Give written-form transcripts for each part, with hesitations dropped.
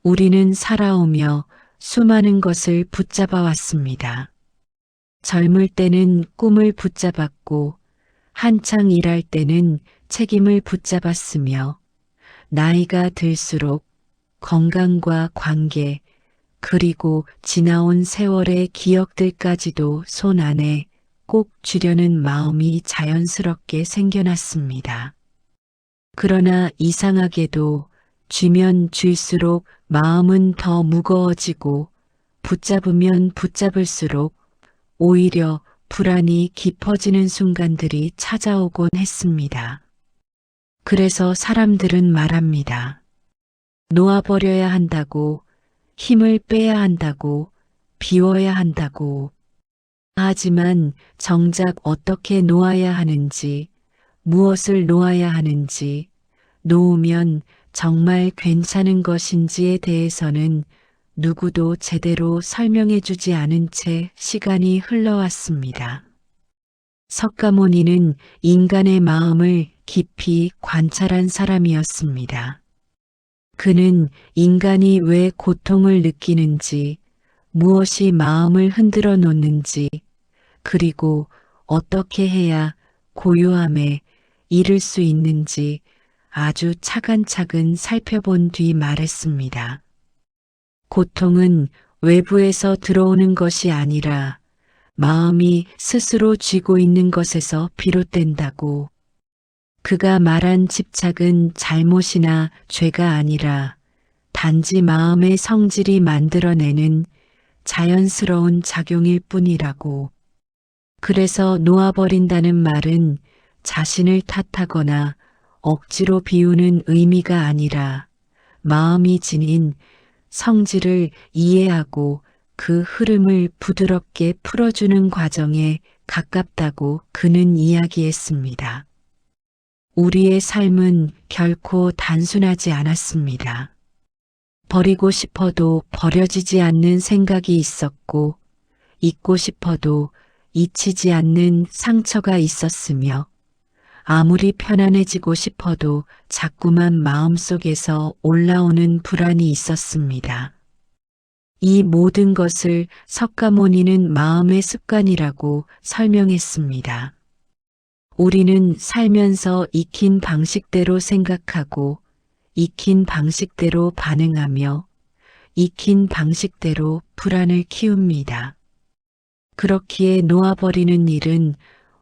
우리는 살아오며 수많은 것을 붙잡아 왔습니다. 젊을 때는 꿈을 붙잡았고 한창 일할 때는 책임을 붙잡았으며 나이가 들수록 건강과 관계 그리고 지나온 세월의 기억들까지도 손 안에 꼭 쥐려는 마음이 자연스럽게 생겨났습니다. 그러나 이상하게도 쥐면 쥘수록 마음은 더 무거워지고 붙잡으면 붙잡을수록 오히려 불안이 깊어지는 순간들이 찾아오곤 했습니다. 그래서 사람들은 말합니다. 놓아버려야 한다고, 힘을 빼야 한다고, 비워야 한다고. 하지만 정작 어떻게 놓아야 하는지, 무엇을 놓아야 하는지, 놓으면 정말 괜찮은 것인지에 대해서는 누구도 제대로 설명해 주지 않은 채 시간이 흘러왔습니다. 석가모니는 인간의 마음을 깊이 관찰한 사람이었습니다. 그는 인간이 왜 고통을 느끼는지, 무엇이 마음을 흔들어 놓는지, 그리고 어떻게 해야 고요함에 이를 수 있는지 아주 차근차근 살펴본 뒤 말했습니다. 고통은 외부에서 들어오는 것이 아니라 마음이 스스로 쥐고 있는 것에서 비롯된다고. 그가 말한 집착은 잘못이나 죄가 아니라 단지 마음의 성질이 만들어내는 자연스러운 작용일 뿐이라고. 그래서 놓아버린다는 말은 자신을 탓하거나 억지로 비우는 의미가 아니라 마음이 지닌 성질을 이해하고 그 흐름을 부드럽게 풀어주는 과정에 가깝다고 그는 이야기했습니다. 우리의 삶은 결코 단순하지 않았습니다. 버리고 싶어도 버려지지 않는 생각이 있었고, 잊고 싶어도 잊히지 않는 상처가 있었으며, 아무리 편안해지고 싶어도 자꾸만 마음속에서 올라오는 불안이 있었습니다. 이 모든 것을 석가모니는 마음의 습관이라고 설명했습니다. 우리는 살면서 익힌 방식대로 생각하고 익힌 방식대로 반응하며 익힌 방식대로 불안을 키웁니다. 그렇기에 놓아버리는 일은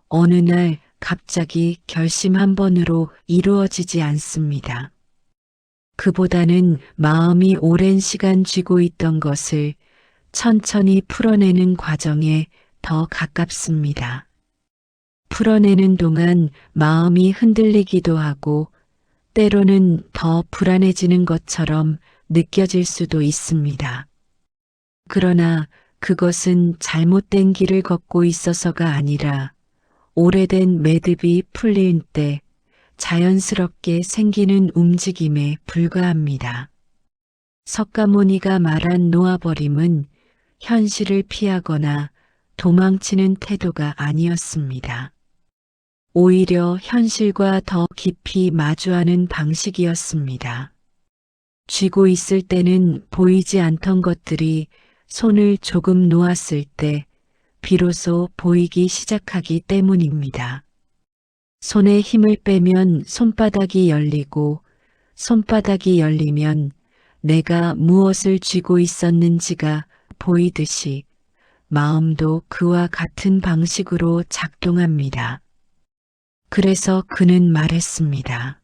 어느 날 갑자기 결심 한 번으로 이루어지지 않습니다. 그보다는 마음이 오랜 시간 쥐고 있던 것을 천천히 풀어내는 과정에 더 가깝습니다. 풀어내는 동안 마음이 흔들리기도 하고 때로는 더 불안해지는 것처럼 느껴질 수도 있습니다. 그러나 그것은 잘못된 길을 걷고 있어서가 아니라 오래된 매듭이 풀릴 때 자연스럽게 생기는 움직임에 불과합니다. 석가모니가 말한 놓아버림은 현실을 피하거나 도망치는 태도가 아니었습니다. 오히려 현실과 더 깊이 마주하는 방식이었습니다. 쥐고 있을 때는 보이지 않던 것들이 손을 조금 놓았을 때 비로소 보이기 시작하기 때문입니다. 손에 힘을 빼면 손바닥이 열리고 손바닥이 열리면 내가 무엇을 쥐고 있었는지가 보이듯이 마음도 그와 같은 방식으로 작동합니다. 그래서 그는 말했습니다.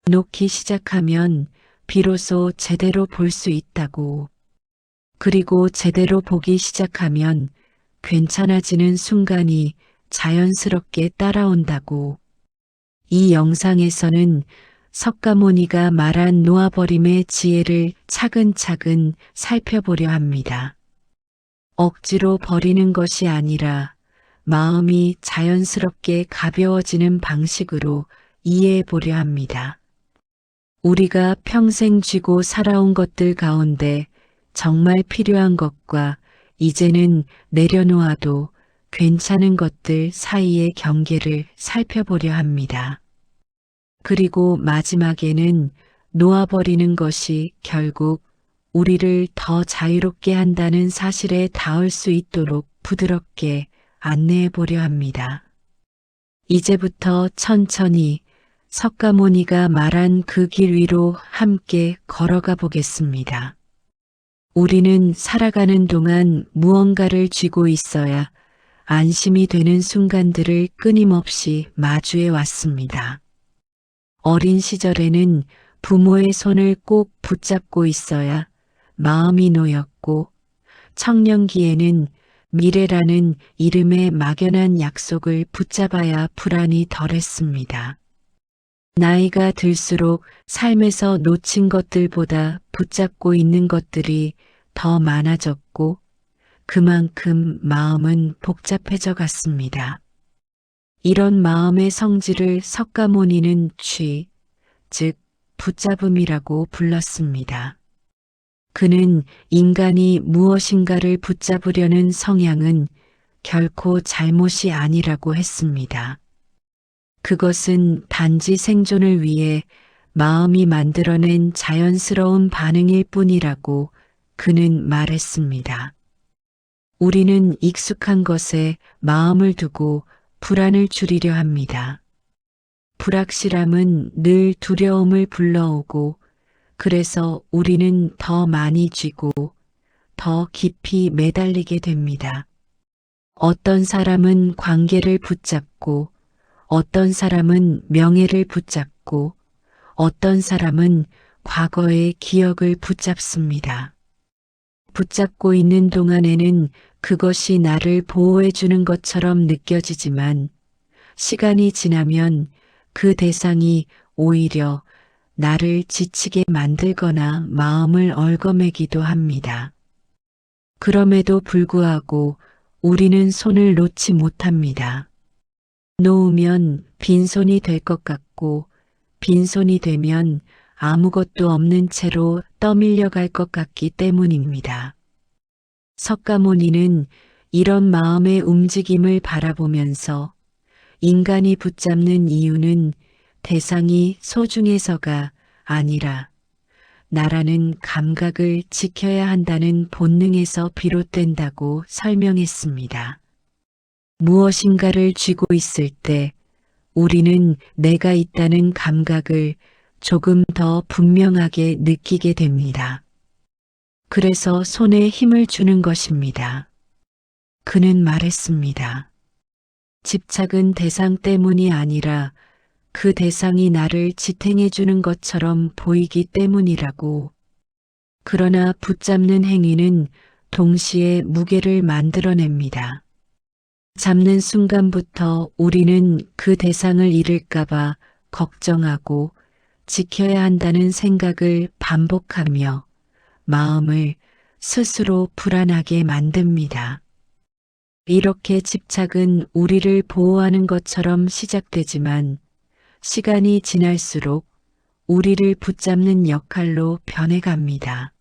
놓기 시작하면 비로소 제대로 볼 수 있다고. 그리고 제대로 보기 시작하면 괜찮아지는 순간이 자연스럽게 따라온다고. 이 영상에서는 석가모니가 말한 놓아버림의 지혜를 차근차근 살펴보려 합니다. 억지로 버리는 것이 아니라 마음이 자연스럽게 가벼워지는 방식으로 이해해 보려 합니다. 우리가 평생 쥐고 살아온 것들 가운데 정말 필요한 것과 이제는 내려놓아도 괜찮은 것들 사이의 경계를 살펴보려 합니다. 그리고 마지막에는 놓아버리는 것이 결국 우리를 더 자유롭게 한다는 사실에 닿을 수 있도록 부드럽게 안내해 보려 합니다. 이제부터 천천히 석가모니가 말한 그 길 위로 함께 걸어가 보겠습니다. 우리는 살아가는 동안 무언가를 쥐고 있어야 안심이 되는 순간들을 끊임없이 마주해 왔습니다. 어린 시절에는 부모의 손을 꼭 붙잡고 있어야 마음이 놓였고, 청년기에는 미래라는 이름의 막연한 약속을 붙잡아야 불안이 덜했습니다. 나이가 들수록 삶에서 놓친 것들보다 붙잡고 있는 것들이 더 많아졌고, 그만큼 마음은 복잡해져 갔습니다. 이런 마음의 성질을 석가모니는 즉 붙잡음이라고 불렀습니다. 그는 인간이 무엇인가를 붙잡으려는 성향은 결코 잘못이 아니라고 했습니다. 그것은 단지 생존을 위해 마음이 만들어낸 자연스러운 반응일 뿐이라고 그는 말했습니다. 우리는 익숙한 것에 마음을 두고 불안을 줄이려 합니다. 불확실함은 늘 두려움을 불러오고, 그래서 우리는 더 많이 쥐고 더 깊이 매달리게 됩니다. 어떤 사람은 관계를 붙잡고, 어떤 사람은 명예를 붙잡고, 어떤 사람은 과거의 기억을 붙잡습니다. 붙잡고 있는 동안에는 그것이 나를 보호해 주는 것처럼 느껴지지만, 시간이 지나면 그 대상이 오히려 나를 지치게 만들거나 마음을 얽어매기도 합니다. 그럼에도 불구하고 우리는 손을 놓지 못합니다. 놓으면 빈손이 될 것 같고, 빈손이 되면 아무것도 없는 채로 떠밀려 갈 것 같기 때문입니다. 석가모니는 이런 마음의 움직임을 바라보면서 인간이 붙잡는 이유는 대상이 소중해서가 아니라 나라는 감각을 지켜야 한다는 본능에서 비롯된다고 설명했습니다. 무엇인가를 쥐고 있을 때 우리는 내가 있다는 감각을 조금 더 분명하게 느끼게 됩니다. 그래서 손에 힘을 주는 것입니다. 그는 말했습니다. 집착은 대상 때문이 아니라 그 대상이 나를 지탱해 주는 것처럼 보이기 때문이라고. 그러나 붙잡는 행위는 동시에 무게를 만들어냅니다. 잡는 순간부터 우리는 그 대상을 잃을까봐 걱정하고 지켜야 한다는 생각을 반복하며 마음을 스스로 불안하게 만듭니다. 이렇게 집착은 우리를 보호하는 것처럼 시작되지만 시간이 지날수록 우리를 붙잡는 역할로 변해갑니다.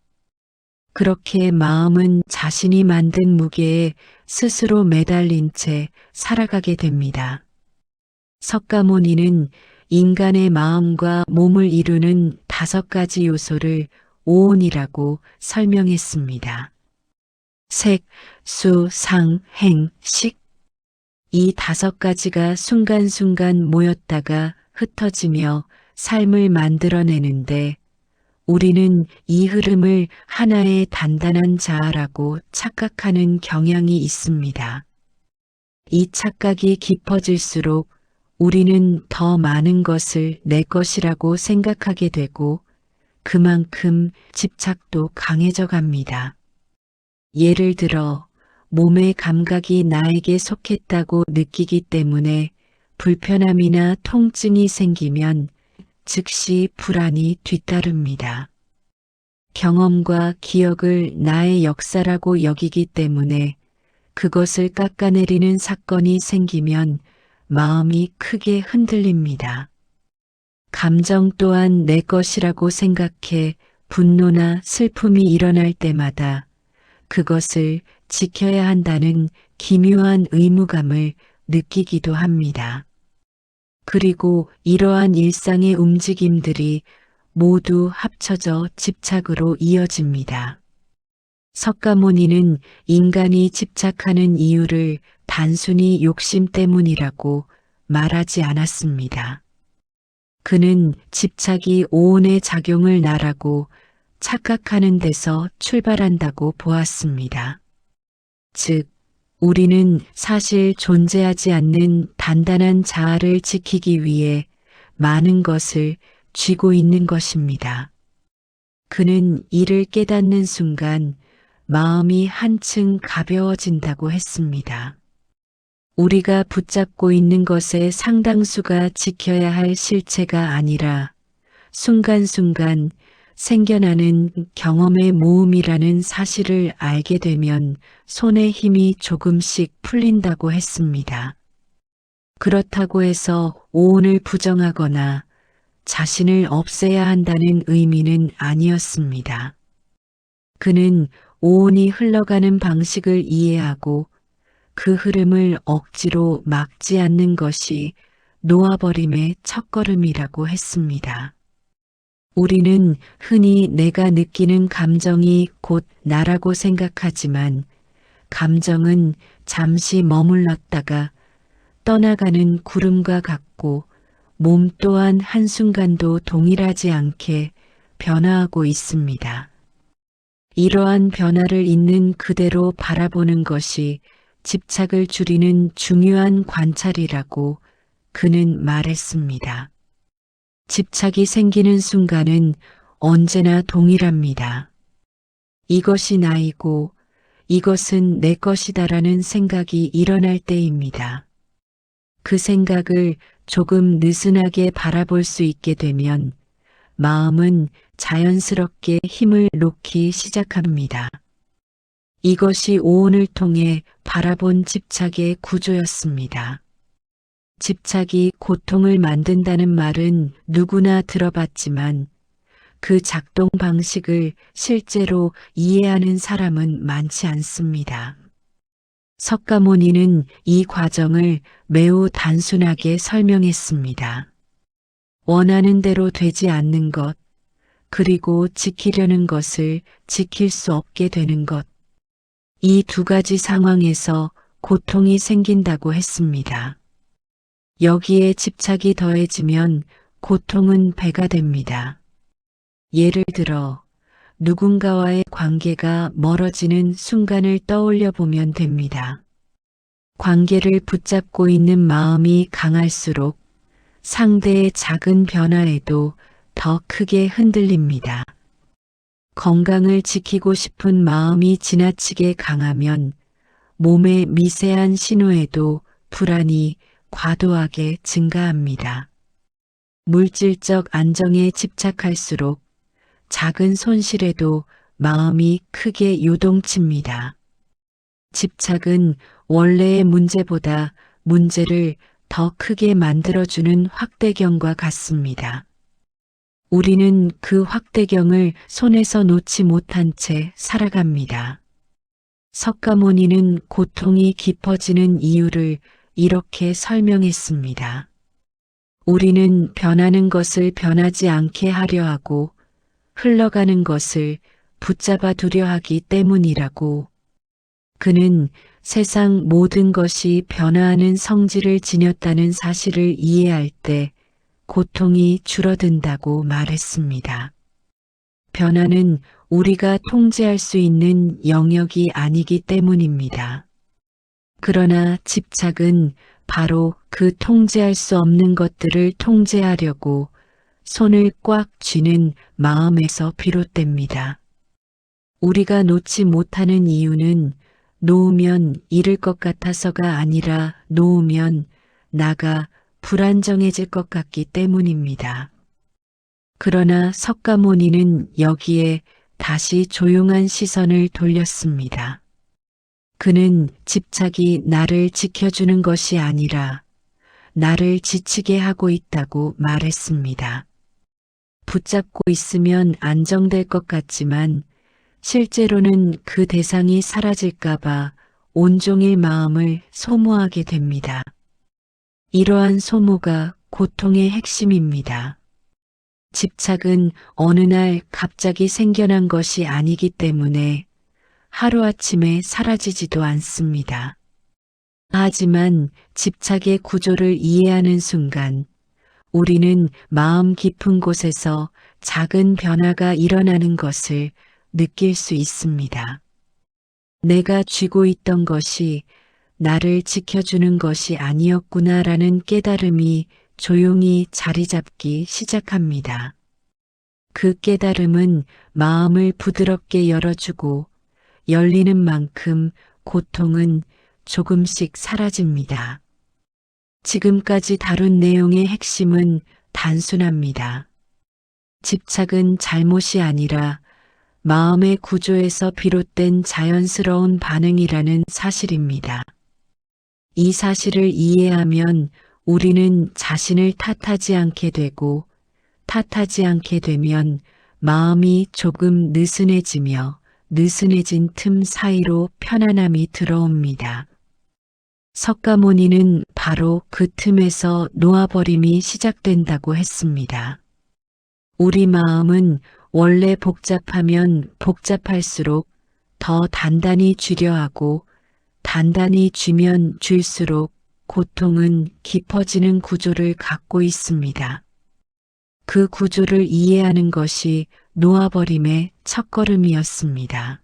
그렇게 마음은 자신이 만든 무게에 스스로 매달린 채 살아가게 됩니다. 석가모니는 인간의 마음과 몸을 이루는 5가지 요소를 오온이라고 설명했습니다. 색, 수, 상, 행, 식. 이 5가지가 순간순간 모였다가 흩어지며 삶을 만들어내는데 우리는 이 흐름을 하나의 단단한 자아라고 착각하는 경향이 있습니다. 이 착각이 깊어질수록 우리는 더 많은 것을 내 것이라고 생각하게 되고 그만큼 집착도 강해져 갑니다. 예를 들어 몸의 감각이 나에게 속했다고 느끼기 때문에 불편함이나 통증이 생기면 즉시 불안이 뒤따릅니다. 경험과 기억을 나의 역사라고 여기기 때문에 그것을 깎아내리는 사건이 생기면 마음이 크게 흔들립니다. 감정 또한 내 것이라고 생각해 분노나 슬픔이 일어날 때마다 그것을 지켜야 한다는 기묘한 의무감을 느끼기도 합니다. 그리고 이러한 일상의 움직임들이 모두 합쳐져 집착으로 이어집니다. 석가모니는 인간이 집착하는 이유를 단순히 욕심 때문이라고 말하지 않았습니다. 그는 집착이 오온의 작용을 나라고 착각하는 데서 출발한다고 보았습니다. 즉, 우리는 사실 존재하지 않는 단단한 자아를 지키기 위해 많은 것을 쥐고 있는 것입니다. 그는 이를 깨닫는 순간 마음이 한층 가벼워진다고 했습니다. 우리가 붙잡고 있는 것의 상당수가 지켜야 할 실체가 아니라 순간순간 생겨나는 경험의 모음이라는 사실을 알게 되면 손의 힘이 조금씩 풀린다고 했습니다. 그렇다고 해서 오온을 부정하거나 자신을 없애야 한다는 의미는 아니었습니다. 그는 오온이 흘러가는 방식을 이해하고 그 흐름을 억지로 막지 않는 것이 놓아버림의 첫걸음이라고 했습니다. 우리는 흔히 내가 느끼는 감정이 곧 나라고 생각하지만 감정은 잠시 머물렀다가 떠나가는 구름과 같고 몸 또한 한순간도 동일하지 않게 변화하고 있습니다. 이러한 변화를 있는 그대로 바라보는 것이 집착을 줄이는 중요한 관찰이라고 그는 말했습니다. 집착이 생기는 순간은 언제나 동일합니다. 이것이 나이고 이것은 내 것이다라는 생각이 일어날 때입니다. 그 생각을 조금 느슨하게 바라볼 수 있게 되면 마음은 자연스럽게 힘을 놓기 시작합니다. 이것이 오온을 통해 바라본 집착의 구조였습니다. 집착이 고통을 만든다는 말은 누구나 들어봤지만 그 작동 방식을 실제로 이해하는 사람은 많지 않습니다. 석가모니는 이 과정을 매우 단순하게 설명했습니다. 원하는 대로 되지 않는 것, 그리고 지키려는 것을 지킬 수 없게 되는 것. 이 두 가지 상황에서 고통이 생긴다고 했습니다. 여기에 집착이 더해지면 고통은 배가 됩니다. 예를 들어 누군가와의 관계가 멀어지는 순간을 떠올려 보면 됩니다. 관계를 붙잡고 있는 마음이 강할수록 상대의 작은 변화에도 더 크게 흔들립니다. 건강을 지키고 싶은 마음이 지나치게 강하면 몸의 미세한 신호에도 불안이 과도하게 증가합니다. 물질적 안정에 집착할수록 작은 손실에도 마음이 크게 요동칩니다. 집착은 원래의 문제보다 문제를 더 크게 만들어주는 확대경과 같습니다. 우리는 그 확대경을 손에서 놓지 못한 채 살아갑니다. 석가모니는 고통이 깊어지는 이유를 이렇게 설명했습니다. 우리는 변하는 것을 변하지 않게 하려 하고 흘러가는 것을 붙잡아 두려 하기 때문이라고. 그는 세상 모든 것이 변화하는 성질을 지녔다는 사실을 이해할 때 고통이 줄어든다고 말했습니다. 변화는 우리가 통제할 수 있는 영역이 아니기 때문입니다. 그러나 집착은 바로 그 통제할 수 없는 것들을 통제하려고 손을 꽉 쥐는 마음에서 비롯됩니다. 우리가 놓지 못하는 이유는 놓으면 잃을 것 같아서가 아니라 놓으면 나가 불안정해질 것 같기 때문입니다. 그러나 석가모니는 여기에 다시 조용한 시선을 돌렸습니다. 그는 집착이 나를 지켜주는 것이 아니라 나를 지치게 하고 있다고 말했습니다. 붙잡고 있으면 안정될 것 같지만 실제로는 그 대상이 사라질까봐 온종일 마음을 소모하게 됩니다. 이러한 소모가 고통의 핵심입니다. 집착은 어느 날 갑자기 생겨난 것이 아니기 때문에 하루아침에 사라지지도 않습니다. 하지만 집착의 구조를 이해하는 순간 우리는 마음 깊은 곳에서 작은 변화가 일어나는 것을 느낄 수 있습니다. 내가 쥐고 있던 것이 나를 지켜주는 것이 아니었구나라는 깨달음이 조용히 자리 잡기 시작합니다. 그 깨달음은 마음을 부드럽게 열어주고 열리는 만큼 고통은 조금씩 사라집니다. 지금까지 다룬 내용의 핵심은 단순합니다. 집착은 잘못이 아니라 마음의 구조에서 비롯된 자연스러운 반응이라는 사실입니다. 이 사실을 이해하면 우리는 자신을 탓하지 않게 되고 탓하지 않게 되면 마음이 조금 느슨해지며 느슨해진 틈 사이로 편안함이 들어옵니다. 석가모니는 바로 그 틈에서 놓아버림이 시작된다고 했습니다. 우리 마음은 원래 복잡하면 복잡할수록 더 단단히 쥐려 하고 단단히 쥐면 쥘수록 고통은 깊어지는 구조를 갖고 있습니다. 그 구조를 이해하는 것이 놓아버림의 첫걸음이었습니다.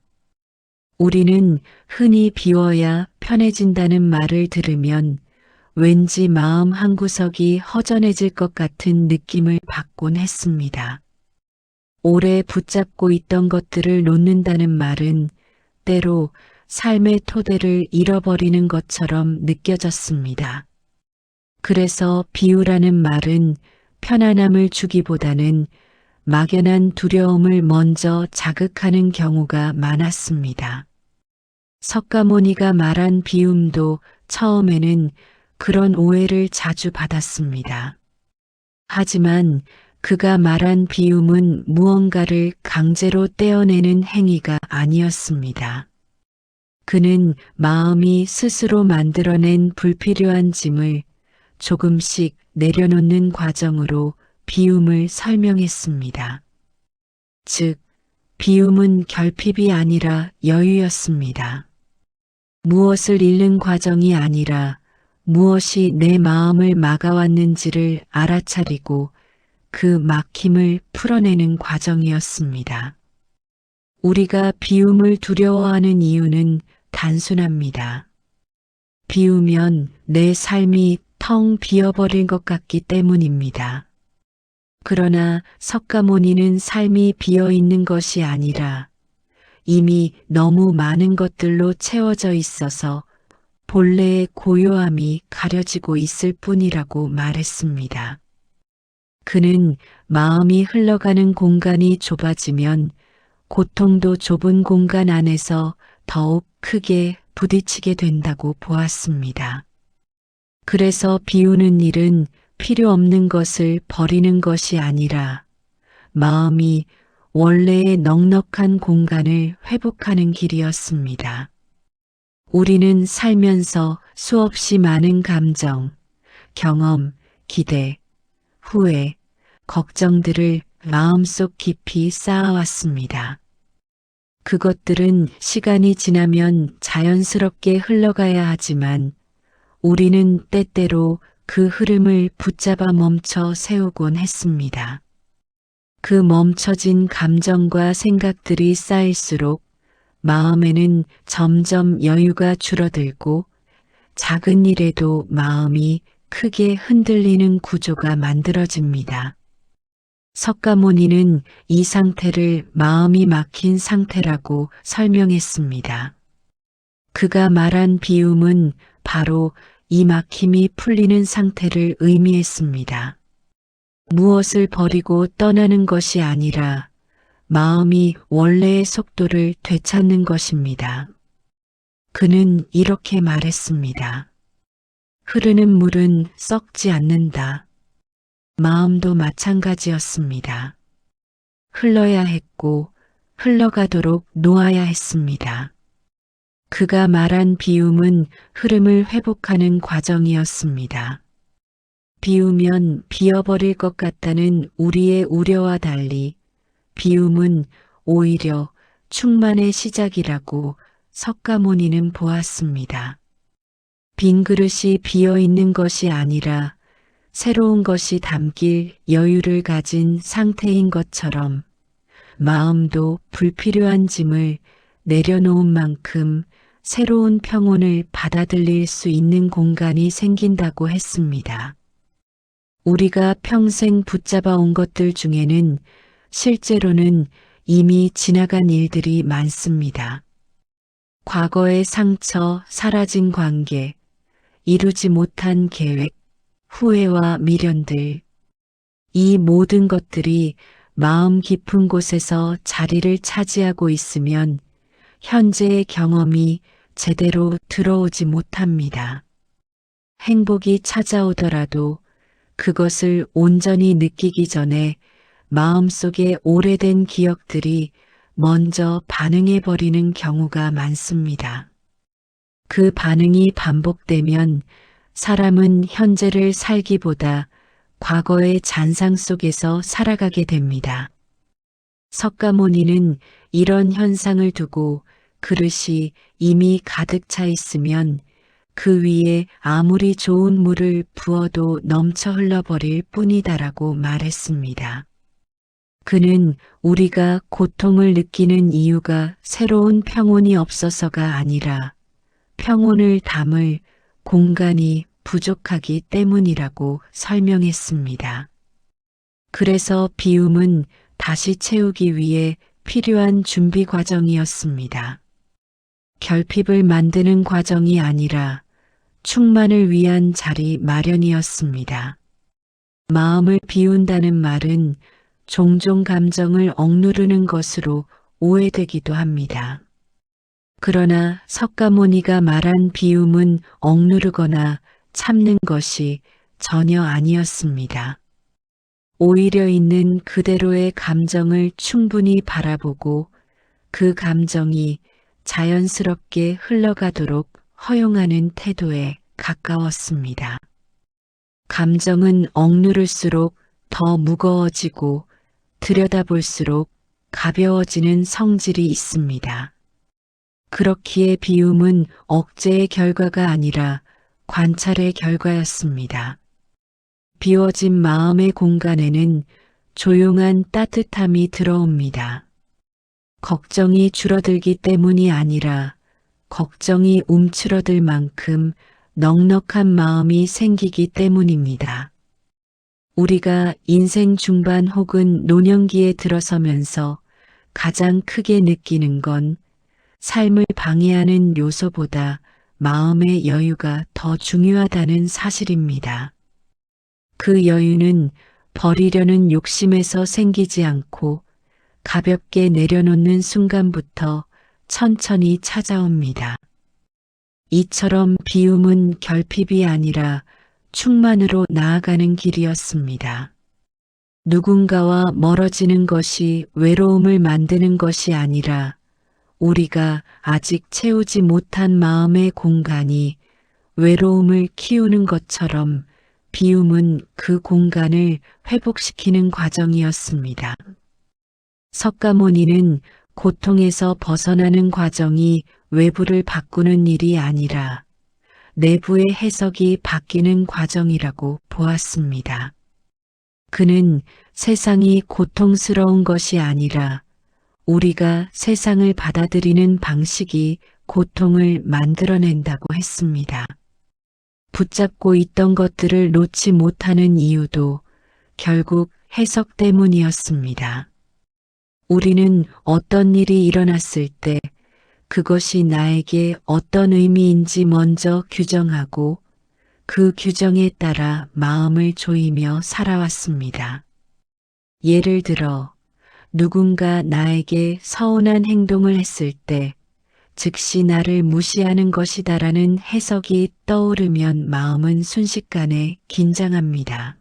우리는 흔히 비워야 편해진다는 말을 들으면 왠지 마음 한구석이 허전해질 것 같은 느낌을 받곤 했습니다. 오래 붙잡고 있던 것들을 놓는다는 말은 때로 삶의 토대를 잃어버리는 것처럼 느껴졌습니다. 그래서 비우라는 말은 편안함을 주기보다는 막연한 두려움을 먼저 자극하는 경우가 많았습니다. 석가모니가 말한 비움도 처음에는 그런 오해를 자주 받았습니다. 하지만 그가 말한 비움은 무언가를 강제로 떼어내는 행위가 아니었습니다. 그는 마음이 스스로 만들어낸 불필요한 짐을 조금씩 내려놓는 과정으로 비움을 설명했습니다. 즉, 비움은 결핍이 아니라 여유였습니다. 무엇을 잃는 과정이 아니라 무엇이 내 마음을 막아왔는지를 알아차리고 그 막힘을 풀어내는 과정이었습니다. 우리가 비움을 두려워하는 이유는 단순합니다. 비우면 내 삶이 텅 비어버린 것 같기 때문입니다. 그러나 석가모니는 삶이 비어있는 것이 아니라 이미 너무 많은 것들로 채워져 있어서 본래의 고요함이 가려지고 있을 뿐이라고 말했습니다. 그는 마음이 흘러가는 공간이 좁아지면 고통도 좁은 공간 안에서 더욱 크게 부딪히게 된다고 보았습니다. 그래서 비우는 일은 필요 없는 것을 버리는 것이 아니라 마음이 원래의 넉넉한 공간을 회복하는 길이었습니다. 우리는 살면서 수없이 많은 감정, 경험, 기대, 후회, 걱정들을 마음속 깊이 쌓아왔습니다. 그것들은 시간이 지나면 자연스럽게 흘러가야 하지만 우리는 때때로 그 흐름을 붙잡아 멈춰 세우곤 했습니다. 그 멈춰진 감정과 생각들이 쌓일수록 마음에는 점점 여유가 줄어들고 작은 일에도 마음이 크게 흔들리는 구조가 만들어집니다. 석가모니는 이 상태를 마음이 막힌 상태라고 설명했습니다. 그가 말한 비움은 바로 이 막힘이 풀리는 상태를 의미했습니다. 무엇을 버리고 떠나는 것이 아니라 마음이 원래의 속도를 되찾는 것입니다. 그는 이렇게 말했습니다. 흐르는 물은 썩지 않는다. 마음도 마찬가지였습니다. 흘러야 했고 흘러가도록 놓아야 했습니다. 그가 말한 비움은 흐름을 회복하는 과정이었습니다. 비우면 비어버릴 것 같다는 우리의 우려와 달리 비움은 오히려 충만의 시작이라고 석가모니는 보았습니다. 빈 그릇이 비어 있는 것이 아니라 새로운 것이 담길 여유를 가진 상태인 것처럼 마음도 불필요한 짐을 내려놓은 만큼 새로운 평온을 받아들일 수 있는 공간이 생긴다고 했습니다. 우리가 평생 붙잡아 온 것들 중에는 실제로는 이미 지나간 일들이 많습니다. 과거의 상처, 사라진 관계, 이루지 못한 계획, 후회와 미련들. 이 모든 것들이 마음 깊은 곳에서 자리를 차지하고 있으면 현재의 경험이 제대로 들어오지 못합니다. 행복이 찾아오더라도 그것을 온전히 느끼기 전에 마음속에 오래된 기억들이 먼저 반응해버리는 경우가 많습니다. 그 반응이 반복되면 사람은 현재를 살기보다 과거의 잔상 속에서 살아가게 됩니다. 석가모니는 이런 현상을 두고 그릇이 이미 가득 차 있으면 그 위에 아무리 좋은 물을 부어도 넘쳐 흘러버릴 뿐이다라고 말했습니다. 그는 우리가 고통을 느끼는 이유가 새로운 평온이 없어서가 아니라 평온을 담을 공간이 부족하기 때문이라고 설명했습니다. 그래서 비움은 다시 채우기 위해 필요한 준비 과정이었습니다. 결핍을 만드는 과정이 아니라 충만을 위한 자리 마련이었습니다. 마음을 비운다는 말은 종종 감정을 억누르는 것으로 오해되기도 합니다. 그러나 석가모니가 말한 비움은 억누르거나 참는 것이 전혀 아니었습니다. 오히려 있는 그대로의 감정을 충분히 바라보고 그 감정이 자연스럽게 흘러가도록 허용하는 태도에 가까웠습니다. 감정은 억누를수록 더 무거워지고 들여다볼수록 가벼워지는 성질이 있습니다. 그렇기에 비움은 억제의 결과가 아니라 관찰의 결과였습니다. 비워진 마음의 공간에는 조용한 따뜻함이 들어옵니다. 걱정이 줄어들기 때문이 아니라 걱정이 움츠러들 만큼 넉넉한 마음이 생기기 때문입니다. 우리가 인생 중반 혹은 노년기에 들어서면서 가장 크게 느끼는 건 삶을 방해하는 요소보다 마음의 여유가 더 중요하다는 사실입니다. 그 여유는 버리려는 욕심에서 생기지 않고 가볍게 내려놓는 순간부터 천천히 찾아옵니다. 이처럼 비움은 결핍이 아니라 충만으로 나아가는 길이었습니다. 누군가와 멀어지는 것이 외로움을 만드는 것이 아니라 우리가 아직 채우지 못한 마음의 공간이 외로움을 키우는 것처럼 비움은 그 공간을 회복시키는 과정이었습니다. 석가모니는 고통에서 벗어나는 과정이 외부를 바꾸는 일이 아니라 내부의 해석이 바뀌는 과정이라고 보았습니다. 그는 세상이 고통스러운 것이 아니라 우리가 세상을 받아들이는 방식이 고통을 만들어낸다고 했습니다. 붙잡고 있던 것들을 놓지 못하는 이유도 결국 해석 때문이었습니다. 우리는 어떤 일이 일어났을 때 그것이 나에게 어떤 의미인지 먼저 규정하고 그 규정에 따라 마음을 조이며 살아왔습니다. 예를 들어 누군가 나에게 서운한 행동을 했을 때 즉시 나를 무시하는 것이다라는 해석이 떠오르면 마음은 순식간에 긴장합니다.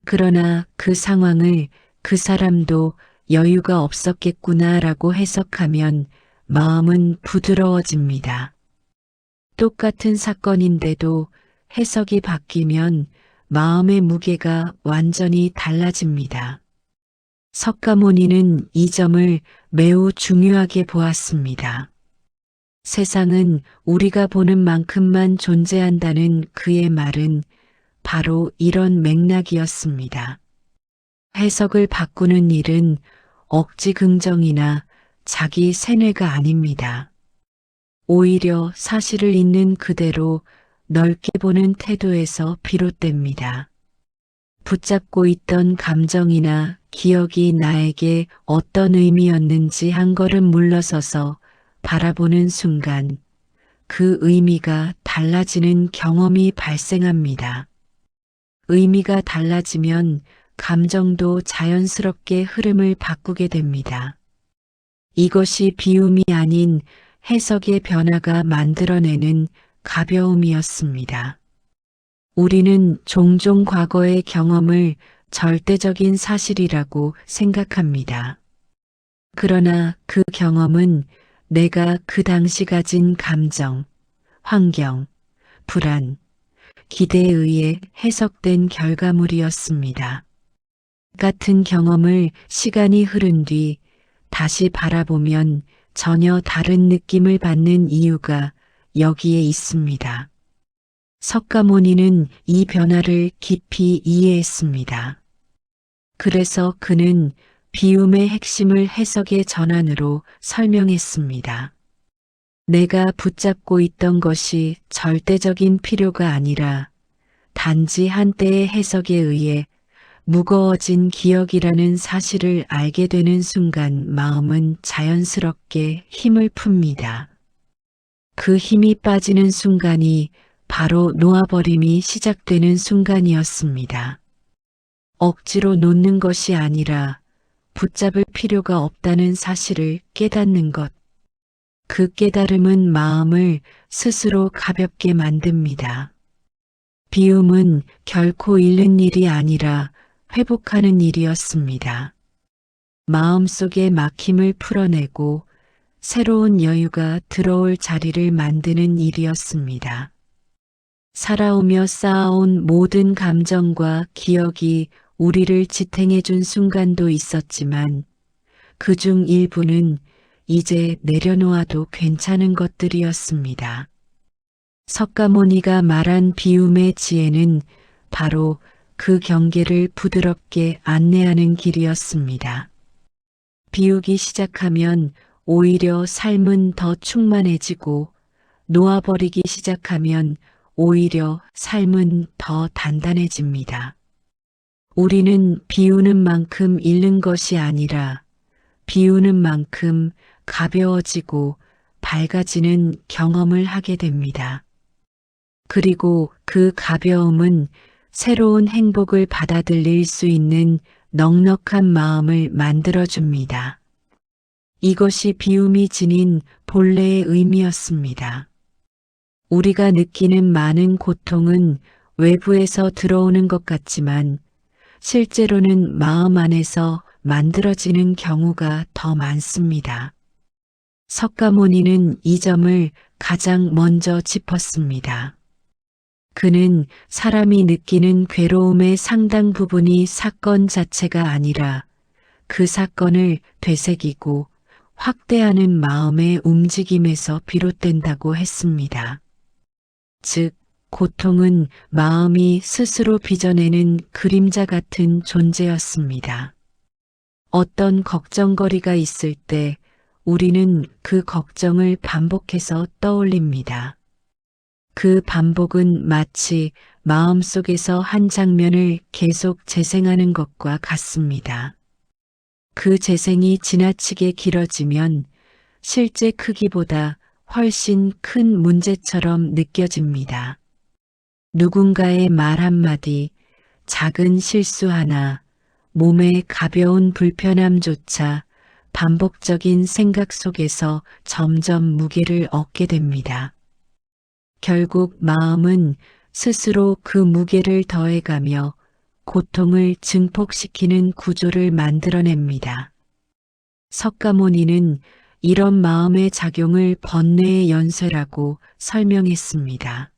그러나 그 상황을 그 사람도 여유가 없었겠구나라고 해석하면 마음은 부드러워집니다. 똑같은 사건인데도 해석이 바뀌면 마음의 무게가 완전히 달라집니다. 석가모니는 이 점을 매우 중요하게 보았습니다. 세상은 우리가 보는 만큼만 존재한다는 그의 말은 바로 이런 맥락이었습니다. 해석을 바꾸는 일은 억지 긍정이나 자기 세뇌가 아닙니다. 오히려 사실을 있는 그대로 넓게 보는 태도에서 비롯됩니다. 붙잡고 있던 감정이나 기억이 나에게 어떤 의미였는지 한 걸음 물러서서 바라보는 순간 그 의미가 달라지는 경험이 발생합니다. 의미가 달라지면 감정도 자연스럽게 흐름을 바꾸게 됩니다. 이것이 비움이 아닌 해석의 변화가 만들어내는 가벼움이었습니다. 우리는 종종 과거의 경험을 절대적인 사실이라고 생각합니다. 그러나 그 경험은 내가 그 당시 가진 감정, 환경, 불안, 기대에 의해 해석된 결과물이었습니다. 같은 경험을 시간이 흐른 뒤 다시 바라보면 전혀 다른 느낌을 받는 이유가 여기에 있습니다. 석가모니는 이 변화를 깊이 이해했습니다. 그래서 그는 비움의 핵심을 해석의 전환으로 설명했습니다. 내가 붙잡고 있던 것이 절대적인 필요가 아니라 단지 한때의 해석에 의해 무거워진 기억이라는 사실을 알게 되는 순간 마음은 자연스럽게 힘을 풉니다. 그 힘이 빠지는 순간이 바로 놓아버림이 시작되는 순간이었습니다. 억지로 놓는 것이 아니라 붙잡을 필요가 없다는 사실을 깨닫는 것. 그 깨달음은 마음을 스스로 가볍게 만듭니다. 비움은 결코 잃는 일이 아니라 회복하는 일이었습니다. 마음속의 막힘을 풀어내고 새로운 여유가 들어올 자리를 만드는 일이었습니다. 살아오며 쌓아온 모든 감정과 기억이 우리를 지탱해준 순간도 있었지만 그중 일부는 이제 내려놓아도 괜찮은 것들이었습니다. 석가모니가 말한 비움의 지혜는 바로 그 경계를 부드럽게 안내하는 길이었습니다. 비우기 시작하면 오히려 삶은 더 충만해지고 놓아버리기 시작하면 오히려 삶은 더 단단해집니다. 우리는 비우는 만큼 잃는 것이 아니라 비우는 만큼 가벼워지고 밝아지는 경험을 하게 됩니다. 그리고 그 가벼움은 새로운 행복을 받아들일 수 있는 넉넉한 마음을 만들어줍니다. 이것이 비움이 지닌 본래의 의미였습니다. 우리가 느끼는 많은 고통은 외부에서 들어오는 것 같지만 실제로는 마음 안에서 만들어지는 경우가 더 많습니다. 석가모니는 이 점을 가장 먼저 짚었습니다. 그는 사람이 느끼는 괴로움의 상당 부분이 사건 자체가 아니라 그 사건을 되새기고 확대하는 마음의 움직임에서 비롯된다고 했습니다. 즉, 고통은 마음이 스스로 빚어내는 그림자 같은 존재였습니다. 어떤 걱정거리가 있을 때 우리는 그 걱정을 반복해서 떠올립니다. 그 반복은 마치 마음속에서 한 장면을 계속 재생하는 것과 같습니다. 그 재생이 지나치게 길어지면 실제 크기보다 훨씬 큰 문제처럼 느껴집니다. 누군가의 말 한마디, 작은 실수 하나, 몸의 가벼운 불편함조차 반복적인 생각 속에서 점점 무게를 얻게 됩니다. 결국 마음은 스스로 그 무게를 더해가며 고통을 증폭시키는 구조를 만들어냅니다. 석가모니는 이런 마음의 작용을 번뇌의 연쇄라고 설명했습니다.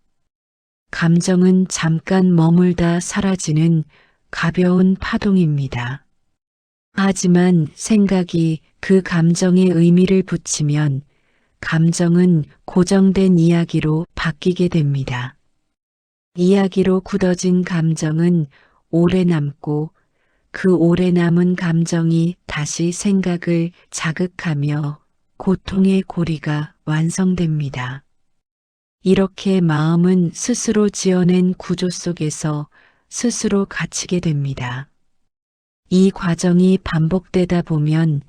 감정은 잠깐 머물다 사라지는 가벼운 파동입니다. 하지만 생각이 그 감정에 의미를 붙이면 감정은 고정된 이야기로 바뀌게 됩니다. 이야기로 굳어진 감정은 오래 남고 그 오래 남은 감정이 다시 생각을 자극하며 고통의 고리가 완성됩니다. 이렇게 마음은 스스로 지어낸 구조 속에서 스스로 갇히게 됩니다. 이 과정이 반복되다 보면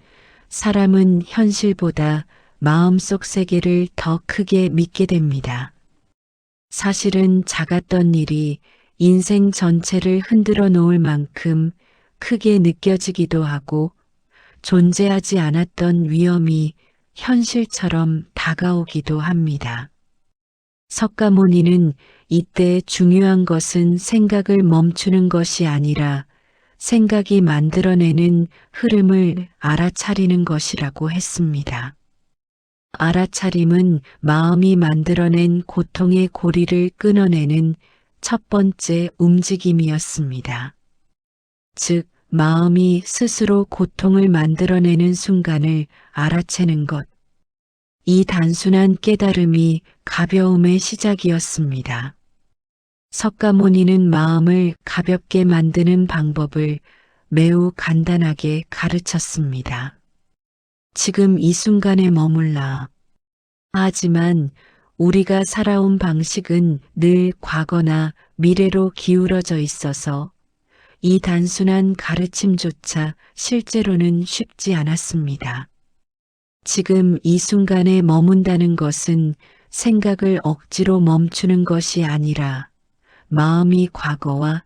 사람은 현실보다 마음속 세계를 더 크게 믿게 됩니다. 사실은 작았던 일이 인생 전체를 흔들어 놓을 만큼 크게 느껴지기도 하고 존재하지 않았던 위험이 현실처럼 다가오기도 합니다. 석가모니는 이때 중요한 것은 생각을 멈추는 것이 아니라 생각이 만들어내는 흐름을 알아차리는 것이라고 했습니다. 알아차림은 마음이 만들어낸 고통의 고리를 끊어내는 첫 번째 움직임이었습니다. 즉, 마음이 스스로 고통을 만들어내는 순간을 알아채는 것. 이 단순한 깨달음이 가벼움의 시작이었습니다. 석가모니는 마음을 가볍게 만드는 방법을 매우 간단하게 가르쳤습니다. 지금 이 순간에 머물라. 하지만 우리가 살아온 방식은 늘 과거나 미래로 기울어져 있어서 이 단순한 가르침조차 실제로는 쉽지 않았습니다. 지금 이 순간에 머문다는 것은 생각을 억지로 멈추는 것이 아니라 마음이 과거와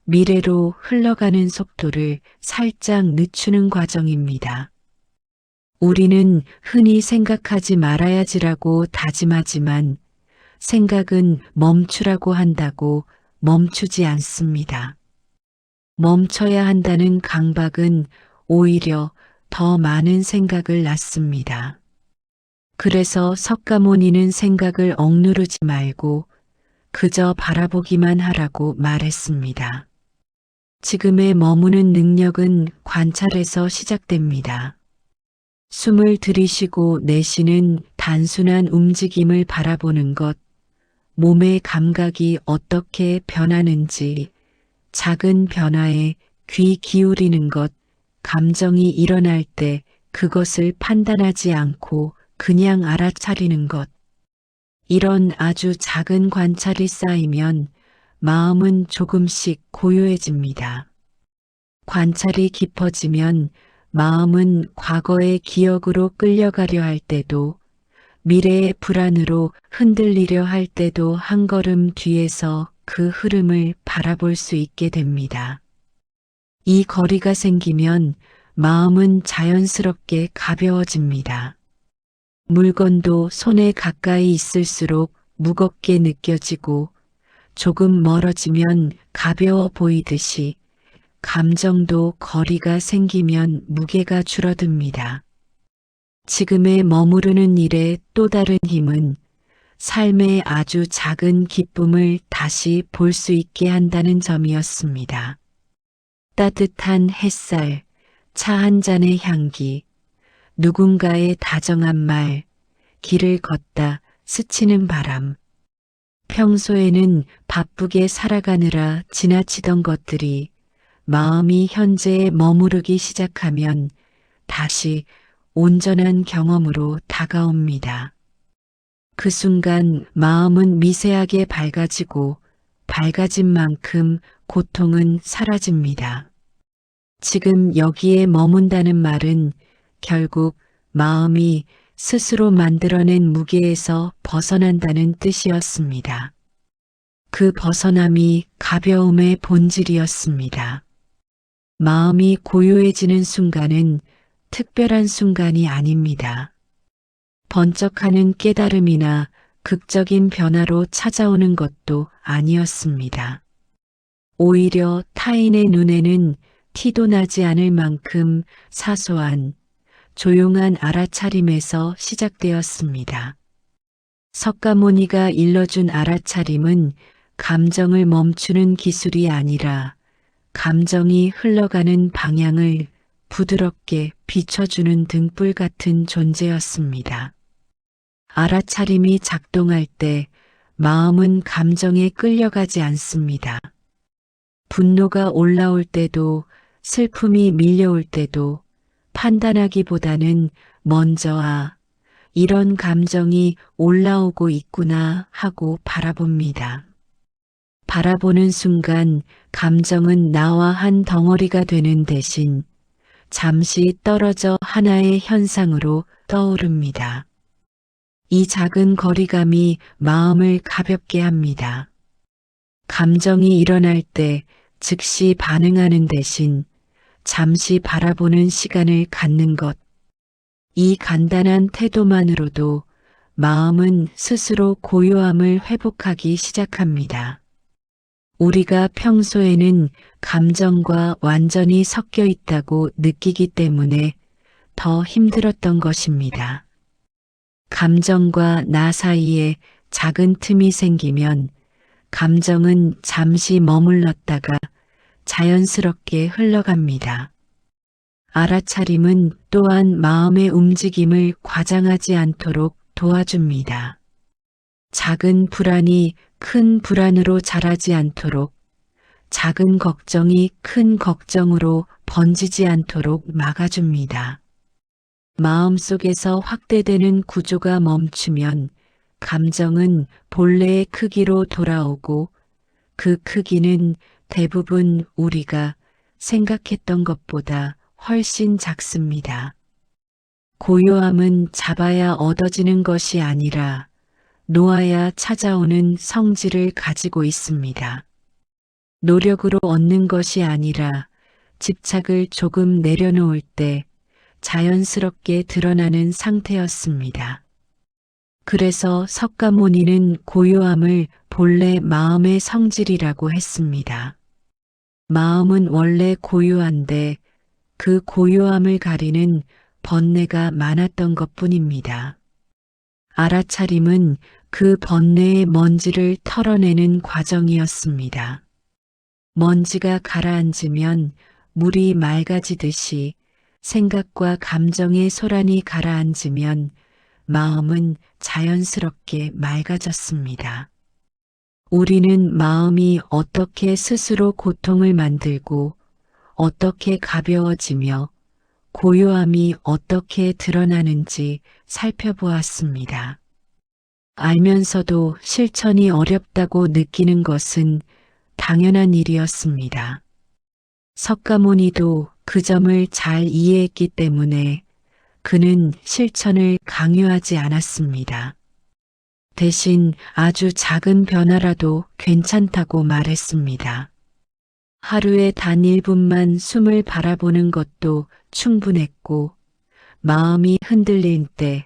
미래로 흘러가는 속도를 살짝 늦추는 과정입니다. 우리는 흔히 생각하지 말아야지라고 다짐하지만 생각은 멈추라고 한다고 멈추지 않습니다. 멈춰야 한다는 강박은 오히려 더 많은 생각을 낳습니다. 그래서 석가모니는 생각을 억누르지 말고 그저 바라보기만 하라고 말했습니다. 지금의 머무는 능력은 관찰에서 시작됩니다. 숨을 들이쉬고 내쉬는 단순한 움직임을 바라보는 것, 몸의 감각이 어떻게 변하는지, 작은 변화에 귀 기울이는 것, 감정이 일어날 때 그것을 판단하지 않고 그냥 알아차리는 것. 이런 아주 작은 관찰이 쌓이면 마음은 조금씩 고요해집니다. 관찰이 깊어지면 마음은 과거의 기억으로 끌려가려 할 때도 미래의 불안으로 흔들리려 할 때도 한 걸음 뒤에서 그 흐름을 바라볼 수 있게 됩니다. 이 거리가 생기면 마음은 자연스럽게 가벼워집니다. 물건도 손에 가까이 있을수록 무겁게 느껴지고 조금 멀어지면 가벼워 보이듯이 감정도 거리가 생기면 무게가 줄어듭니다. 지금의 머무르는 일의 또 다른 힘은 삶의 아주 작은 기쁨을 다시 볼 수 있게 한다는 점이었습니다. 따뜻한 햇살, 차 한 잔의 향기, 누군가의 다정한 말, 길을 걷다 스치는 바람. 평소에는 바쁘게 살아가느라 지나치던 것들이 마음이 현재에 머무르기 시작하면 다시 온전한 경험으로 다가옵니다. 그 순간 마음은 미세하게 밝아지고 밝아진 만큼 고통은 사라집니다. 지금 여기에 머문다는 말은 결국 마음이 스스로 만들어낸 무게에서 벗어난다는 뜻이었습니다. 그 벗어남이 가벼움의 본질이었습니다. 마음이 고요해지는 순간은 특별한 순간이 아닙니다. 번쩍하는 깨달음이나 극적인 변화로 찾아오는 것도 아니었습니다. 오히려 타인의 눈에는 티도 나지 않을 만큼 사소한 조용한 알아차림에서 시작되었습니다. 석가모니가 일러준 알아차림은 감정을 멈추는 기술이 아니라 감정이 흘러가는 방향을 부드럽게 비춰주는 등불 같은 존재였습니다. 알아차림이 작동할 때 마음은 감정에 끌려가지 않습니다. 분노가 올라올 때도 슬픔이 밀려올 때도 판단하기보다는 먼저 이런 감정이 올라오고 있구나 하고 바라봅니다. 바라보는 순간 감정은 나와 한 덩어리가 되는 대신 잠시 떨어져 하나의 현상으로 떠오릅니다. 이 작은 거리감이 마음을 가볍게 합니다. 감정이 일어날 때 즉시 반응하는 대신 잠시 바라보는 시간을 갖는 것. 이 간단한 태도만으로도 마음은 스스로 고요함을 회복하기 시작합니다. 우리가 평소에는 감정과 완전히 섞여 있다고 느끼기 때문에 더 힘들었던 것입니다. 감정과 나 사이에 작은 틈이 생기면 감정은 잠시 머물렀다가 자연스럽게 흘러갑니다. 알아차림은 또한 마음의 움직임을 과장하지 않도록 도와줍니다. 작은 불안이 큰 불안으로 자라지 않도록, 작은 걱정이 큰 걱정으로 번지지 않도록 막아줍니다. 마음속에서 확대되는 구조가 멈추면 감정은 본래의 크기로 돌아오고 그 크기는 대부분 우리가 생각했던 것보다 훨씬 작습니다. 고요함은 잡아야 얻어지는 것이 아니라 놓아야 찾아오는 성질을 가지고 있습니다. 노력으로 얻는 것이 아니라 집착을 조금 내려놓을 때 자연스럽게 드러나는 상태였습니다. 그래서 석가모니는 고요함을 본래 마음의 성질이라고 했습니다. 마음은 원래 고요한데 그 고요함을 가리는 번뇌가 많았던 것뿐입니다. 알아차림은 그 번뇌의 먼지를 털어내는 과정이었습니다. 먼지가 가라앉으면 물이 맑아지듯이 생각과 감정의 소란이 가라앉으면 마음은 자연스럽게 맑아졌습니다. 우리는 마음이 어떻게 스스로 고통을 만들고 어떻게 가벼워지며 고요함이 어떻게 드러나는지 살펴보았습니다. 알면서도 실천이 어렵다고 느끼는 것은 당연한 일이었습니다. 석가모니도 그 점을 잘 이해했기 때문에 그는 실천을 강요하지 않았습니다. 대신 아주 작은 변화라도 괜찮다고 말했습니다. 하루에 단 1분만 숨을 바라보는 것도 충분했고 마음이 흔들릴 때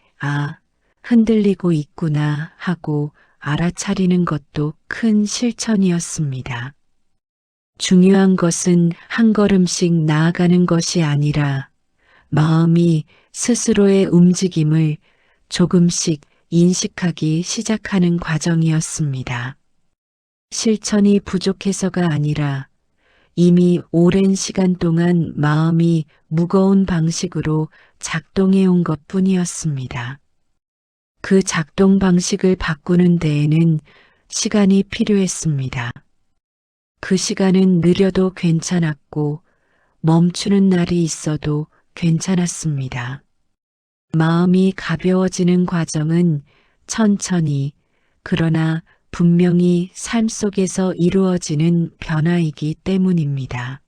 흔들리고 있구나 하고 알아차리는 것도 큰 실천이었습니다. 중요한 것은 한 걸음씩 나아가는 것이 아니라 마음이 스스로의 움직임을 조금씩 인식하기 시작하는 과정이었습니다. 실천이 부족해서가 아니라 이미 오랜 시간 동안 마음이 무거운 방식으로 작동해 온 것뿐이었습니다. 그 작동 방식을 바꾸는 데에는 시간이 필요했습니다. 그 시간은 느려도 괜찮았고 멈추는 날이 있어도 괜찮았습니다. 마음이 가벼워지는 과정은 천천히 그러나 분명히 삶 속에서 이루어지는 변화이기 때문입니다.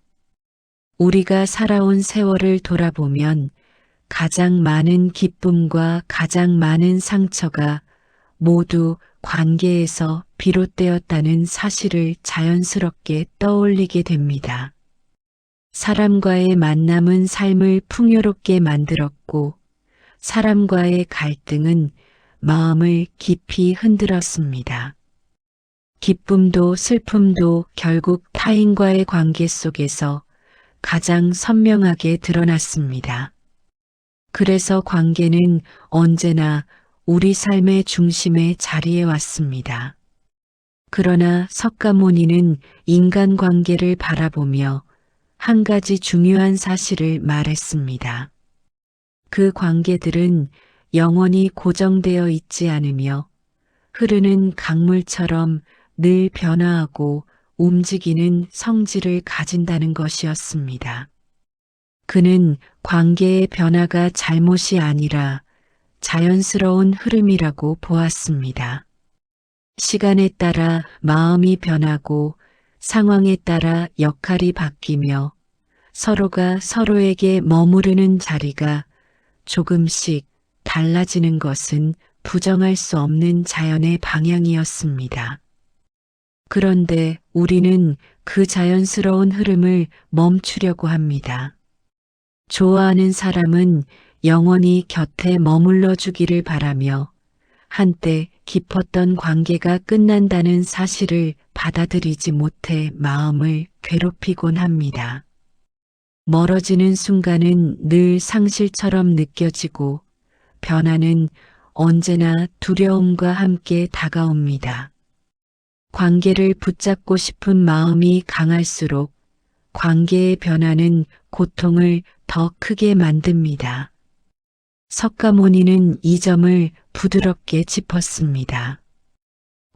우리가 살아온 세월을 돌아보면 가장 많은 기쁨과 가장 많은 상처가 모두 관계에서 비롯되었다는 사실을 자연스럽게 떠올리게 됩니다. 사람과의 만남은 삶을 풍요롭게 만들었고 사람과의 갈등은 마음을 깊이 흔들었습니다. 기쁨도 슬픔도 결국 타인과의 관계 속에서 가장 선명하게 드러났습니다. 그래서 관계는 언제나 우리 삶의 중심에 자리해 왔습니다. 그러나 석가모니는 인간관계를 바라보며 한 가지 중요한 사실을 말했습니다. 그 관계들은 영원히 고정되어 있지 않으며 흐르는 강물처럼 늘 변화하고 움직이는 성질을 가진다는 것이었습니다. 그는 관계의 변화가 잘못이 아니라 자연스러운 흐름이라고 보았습니다. 시간에 따라 마음이 변하고 상황에 따라 역할이 바뀌며 서로가 서로에게 머무르는 자리가 조금씩 달라지는 것은 부정할 수 없는 자연의 방향이었습니다. 그런데 우리는 그 자연스러운 흐름을 멈추려고 합니다. 좋아하는 사람은 영원히 곁에 머물러 주기를 바라며 한때 깊었던 관계가 끝난다는 사실을 받아들이지 못해 마음을 괴롭히곤 합니다. 멀어지는 순간은 늘 상실처럼 느껴지고 변화는 언제나 두려움과 함께 다가옵니다. 관계를 붙잡고 싶은 마음이 강할수록 관계의 변화는 고통을 더 크게 만듭니다. 석가모니는 이 점을 부드럽게 짚었습니다.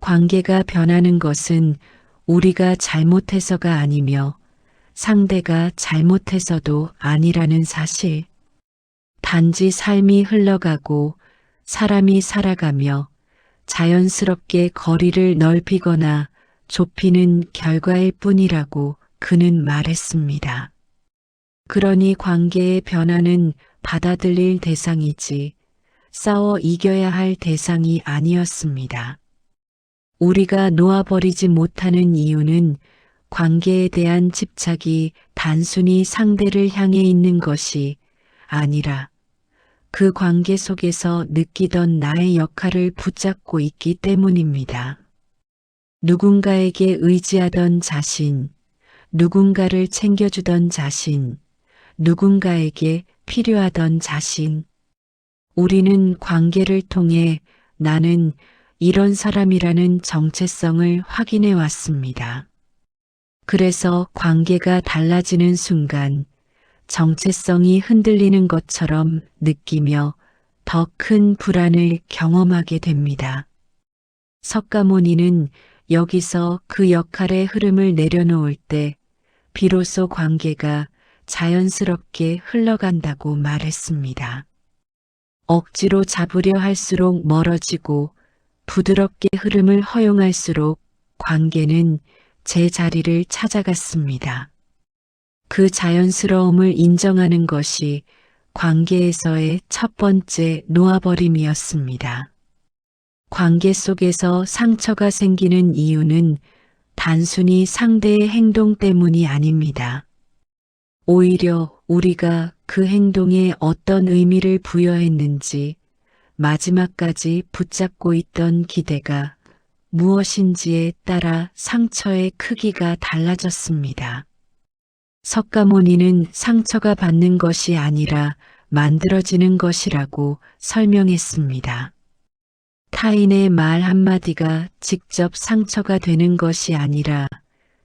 관계가 변하는 것은 우리가 잘못해서가 아니며 상대가 잘못해서도 아니라는 사실. 단지 삶이 흘러가고 사람이 살아가며 자연스럽게 거리를 넓히거나 좁히는 결과일 뿐이라고 그는 말했습니다. 그러니 관계의 변화는 받아들일 대상이지 싸워 이겨야 할 대상이 아니었습니다. 우리가 놓아버리지 못하는 이유는 관계에 대한 집착이 단순히 상대를 향해 있는 것이 아니라 그 관계 속에서 느끼던 나의 역할을 붙잡고 있기 때문입니다. 누군가에게 의지하던 자신, 누군가를 챙겨주던 자신, 누군가에게 필요하던 자신. 우리는 관계를 통해 나는 이런 사람이라는 정체성을 확인해 왔습니다. 그래서 관계가 달라지는 순간 정체성이 흔들리는 것처럼 느끼며 더 큰 불안을 경험하게 됩니다. 석가모니는 여기서 그 역할의 흐름을 내려놓을 때 비로소 관계가 자연스럽게 흘러간다고 말했습니다. 억지로 잡으려 할수록 멀어지고 부드럽게 흐름을 허용할수록 관계는 제 자리를 찾아갔습니다. 그 자연스러움을 인정하는 것이 관계에서의 첫 번째 놓아버림이었습니다. 관계 속에서 상처가 생기는 이유는 단순히 상대의 행동 때문이 아닙니다. 오히려 우리가 그 행동에 어떤 의미를 부여했는지 마지막까지 붙잡고 있던 기대가 무엇인지에 따라 상처의 크기가 달라졌습니다. 석가모니는 상처가 받는 것이 아니라 만들어지는 것이라고 설명했습니다. 타인의 말 한마디가 직접 상처가 되는 것이 아니라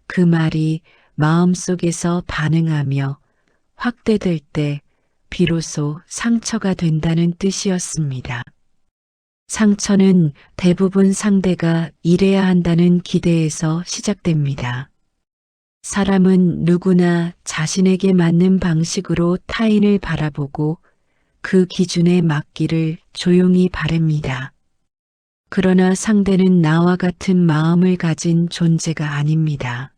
그 말이 마음속에서 반응하며 확대될 때 비로소 상처가 된다는 뜻이었습니다. 상처는 대부분 상대가 이래야 한다는 기대에서 시작됩니다. 사람은 누구나 자신에게 맞는 방식으로 타인을 바라보고 그 기준에 맞기를 조용히 바랍니다. 그러나 상대는 나와 같은 마음을 가진 존재가 아닙니다.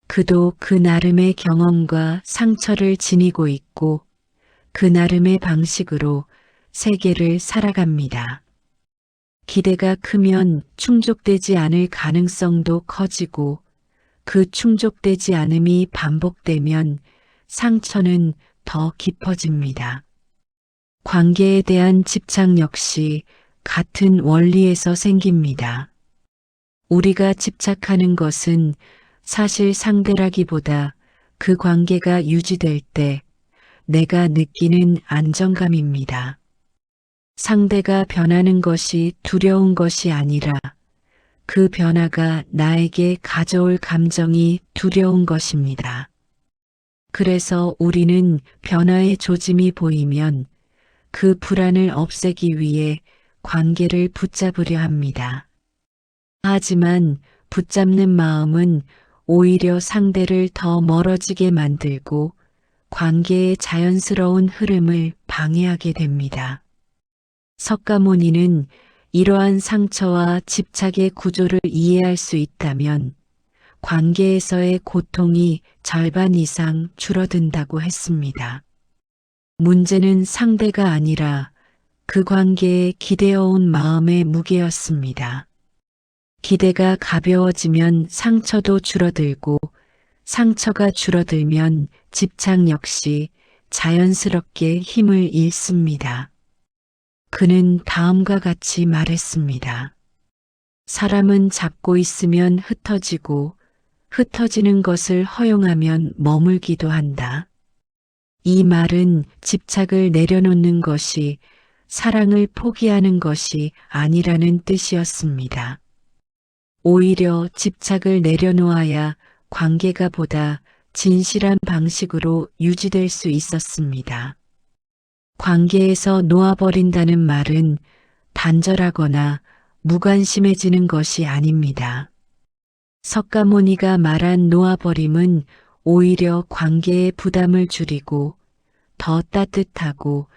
그도 그 나름의 경험과 상처를 지니고 있고 그 나름의 방식으로 세계를 살아갑니다. 기대가 크면 충족되지 않을 가능성도 커지고 그 충족되지 않음이 반복되면 상처는 더 깊어집니다. 관계에 대한 집착 역시 같은 원리에서 생깁니다. 우리가 집착하는 것은 사실 상대라기보다 그 관계가 유지될 때 내가 느끼는 안정감입니다. 상대가 변하는 것이 두려운 것이 아니라 그 변화가 나에게 가져올 감정이 두려운 것입니다. 그래서 우리는 변화의 조짐이 보이면 그 불안을 없애기 위해 관계를 붙잡으려 합니다. 하지만 붙잡는 마음은 오히려 상대를 더 멀어지게 만들고 관계의 자연스러운 흐름을 방해하게 됩니다. 석가모니는 이러한 상처와 집착의 구조를 이해할 수 있다면 관계에서의 고통이 절반 이상 줄어든다고 했습니다. 문제는 상대가 아니라 그 관계에 기대어온 마음의 무게였습니다. 기대가 가벼워지면 상처도 줄어들고 상처가 줄어들면 집착 역시 자연스럽게 힘을 잃습니다. 그는 다음과 같이 말했습니다. 사람은 잡고 있으면 흩어지고 흩어지는 것을 허용하면 머물기도 한다. 이 말은 집착을 내려놓는 것이 사랑을 포기하는 것이 아니라는 뜻이었습니다. 오히려 집착을 내려놓아야 관계가 보다 진실한 방식으로 유지될 수 있었습니다. 관계에서 놓아버린다는 말은 단절하거나 무관심해지는 것이 아닙니다. 석가모니가 말한 놓아버림은 오히려 관계의 부담을 줄이고 더 따뜻하고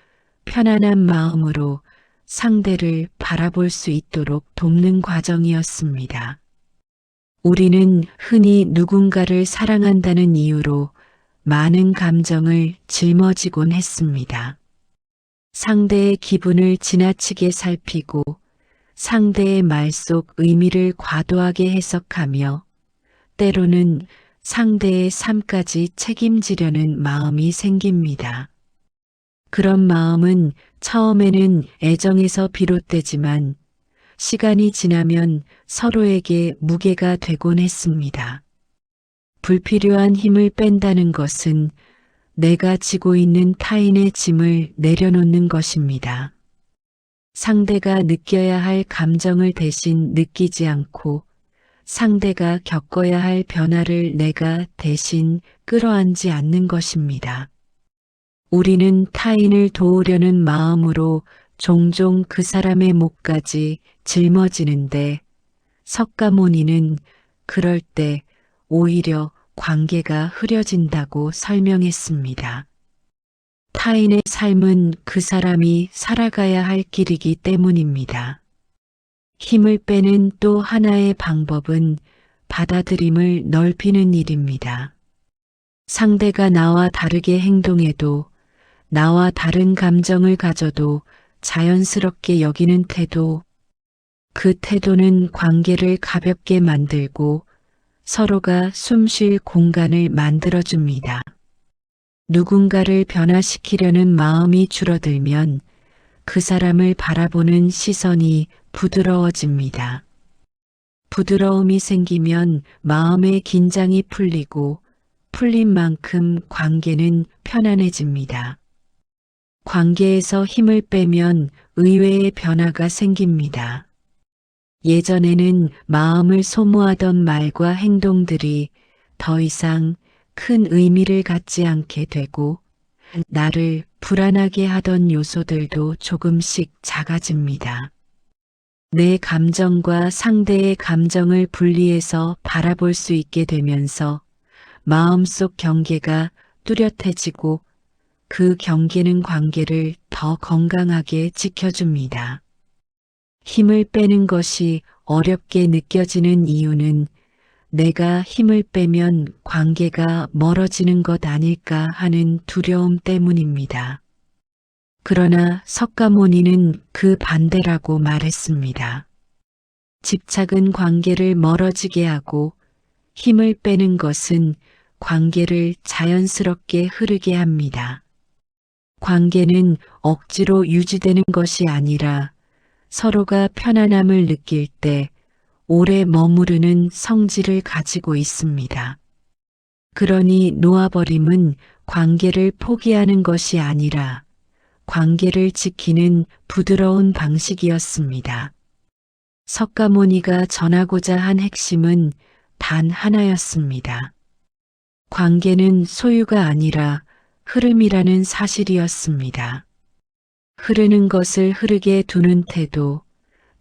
편안한 마음으로 상대를 바라볼 수 있도록 돕는 과정이었습니다. 우리는 흔히 누군가를 사랑한다는 이유로 많은 감정을 짊어지곤 했습니다. 상대의 기분을 지나치게 살피고 상대의 말 속 의미를 과도하게 해석하며 때로는 상대의 삶까지 책임지려는 마음이 생깁니다. 그런 마음은 처음에는 애정에서 비롯되지만 시간이 지나면 서로에게 무게가 되곤 했습니다. 불필요한 힘을 뺀다는 것은 내가 지고 있는 타인의 짐을 내려놓는 것입니다. 상대가 느껴야 할 감정을 대신 느끼지 않고 상대가 겪어야 할 변화를 내가 대신 끌어안지 않는 것입니다. 우리는 타인을 도우려는 마음으로 종종 그 사람의 몫까지 짊어지는데 석가모니는 그럴 때 오히려 관계가 흐려진다고 설명했습니다. 타인의 삶은 그 사람이 살아가야 할 길이기 때문입니다. 힘을 빼는 또 하나의 방법은 받아들임을 넓히는 일입니다. 상대가 나와 다르게 행동해도 나와 다른 감정을 가져도 자연스럽게 여기는 태도, 그 태도는 관계를 가볍게 만들고 서로가 숨 쉴 공간을 만들어줍니다. 누군가를 변화시키려는 마음이 줄어들면 그 사람을 바라보는 시선이 부드러워집니다. 부드러움이 생기면 마음의 긴장이 풀리고 풀린 만큼 관계는 편안해집니다. 관계에서 힘을 빼면 의외의 변화가 생깁니다. 예전에는 마음을 소모하던 말과 행동들이 더 이상 큰 의미를 갖지 않게 되고 나를 불안하게 하던 요소들도 조금씩 작아집니다. 내 감정과 상대의 감정을 분리해서 바라볼 수 있게 되면서 마음속 경계가 뚜렷해지고 그 경계는 관계를 더 건강하게 지켜줍니다. 힘을 빼는 것이 어렵게 느껴지는 이유는 내가 힘을 빼면 관계가 멀어지는 것 아닐까 하는 두려움 때문입니다. 그러나 석가모니는 그 반대라고 말했습니다. 집착은 관계를 멀어지게 하고 힘을 빼는 것은 관계를 자연스럽게 흐르게 합니다. 관계는 억지로 유지되는 것이 아니라 서로가 편안함을 느낄 때 오래 머무르는 성질을 가지고 있습니다. 그러니 놓아버림은 관계를 포기하는 것이 아니라 관계를 지키는 부드러운 방식이었습니다. 석가모니가 전하고자 한 핵심은 단 하나였습니다. 관계는 소유가 아니라 흐름이라는 사실이었습니다. 흐르는 것을 흐르게 두는 태도,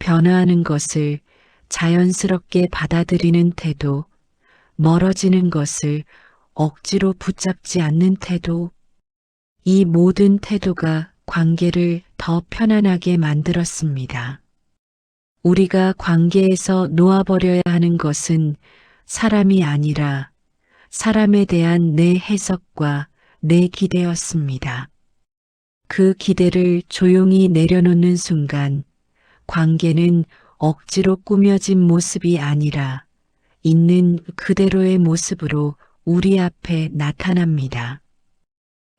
변화하는 것을 자연스럽게 받아들이는 태도, 멀어지는 것을 억지로 붙잡지 않는 태도, 이 모든 태도가 관계를 더 편안하게 만들었습니다. 우리가 관계에서 놓아버려야 하는 것은 사람이 아니라 사람에 대한 내 해석과 내 기대였습니다. 그 기대를 조용히 내려놓는 순간 관계는 억지로 꾸며진 모습이 아니라 있는 그대로의 모습으로 우리 앞에 나타납니다.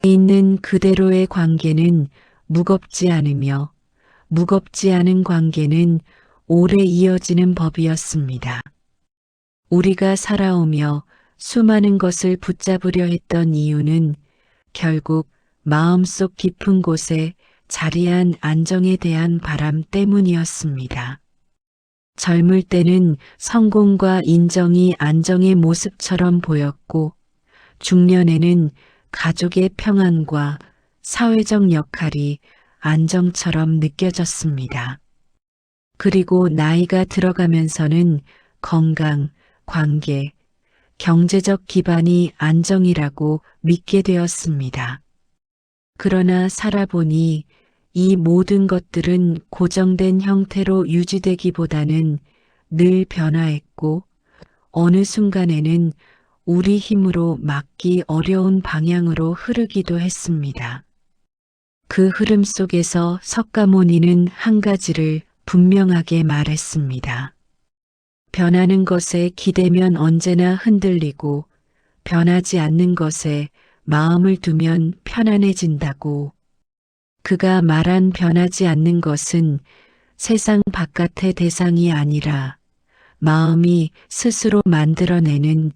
있는 그대로의 관계는 무겁지 않으며 무겁지 않은 관계는 오래 이어지는 법이었습니다. 우리가 살아오며 수많은 것을 붙잡으려 했던 이유는 결국 마음속 깊은 곳에 자리한 안정에 대한 바람 때문이었습니다. 젊을 때는 성공과 인정이 안정의 모습처럼 보였고 중년에는 가족의 평안과 사회적 역할이 안정처럼 느껴졌습니다. 그리고 나이가 들어가면서는 건강, 관계, 경제적 기반이 안정이라고 믿게 되었습니다. 그러나 살아보니 이 모든 것들은 고정된 형태로 유지되기보다는 늘 변화했고 어느 순간에는 우리 힘으로 막기 어려운 방향으로 흐르기도 했습니다. 그 흐름 속에서 석가모니는 한 가지를 분명하게 말했습니다. 변하는 것에 기대면 언제나 흔들리고 변하지 않는 것에 마음을 두면 편안해진다고. 그가 말한 변하지 않는 것은 세상 바깥의 대상이 아니라 마음이 스스로 만들어내는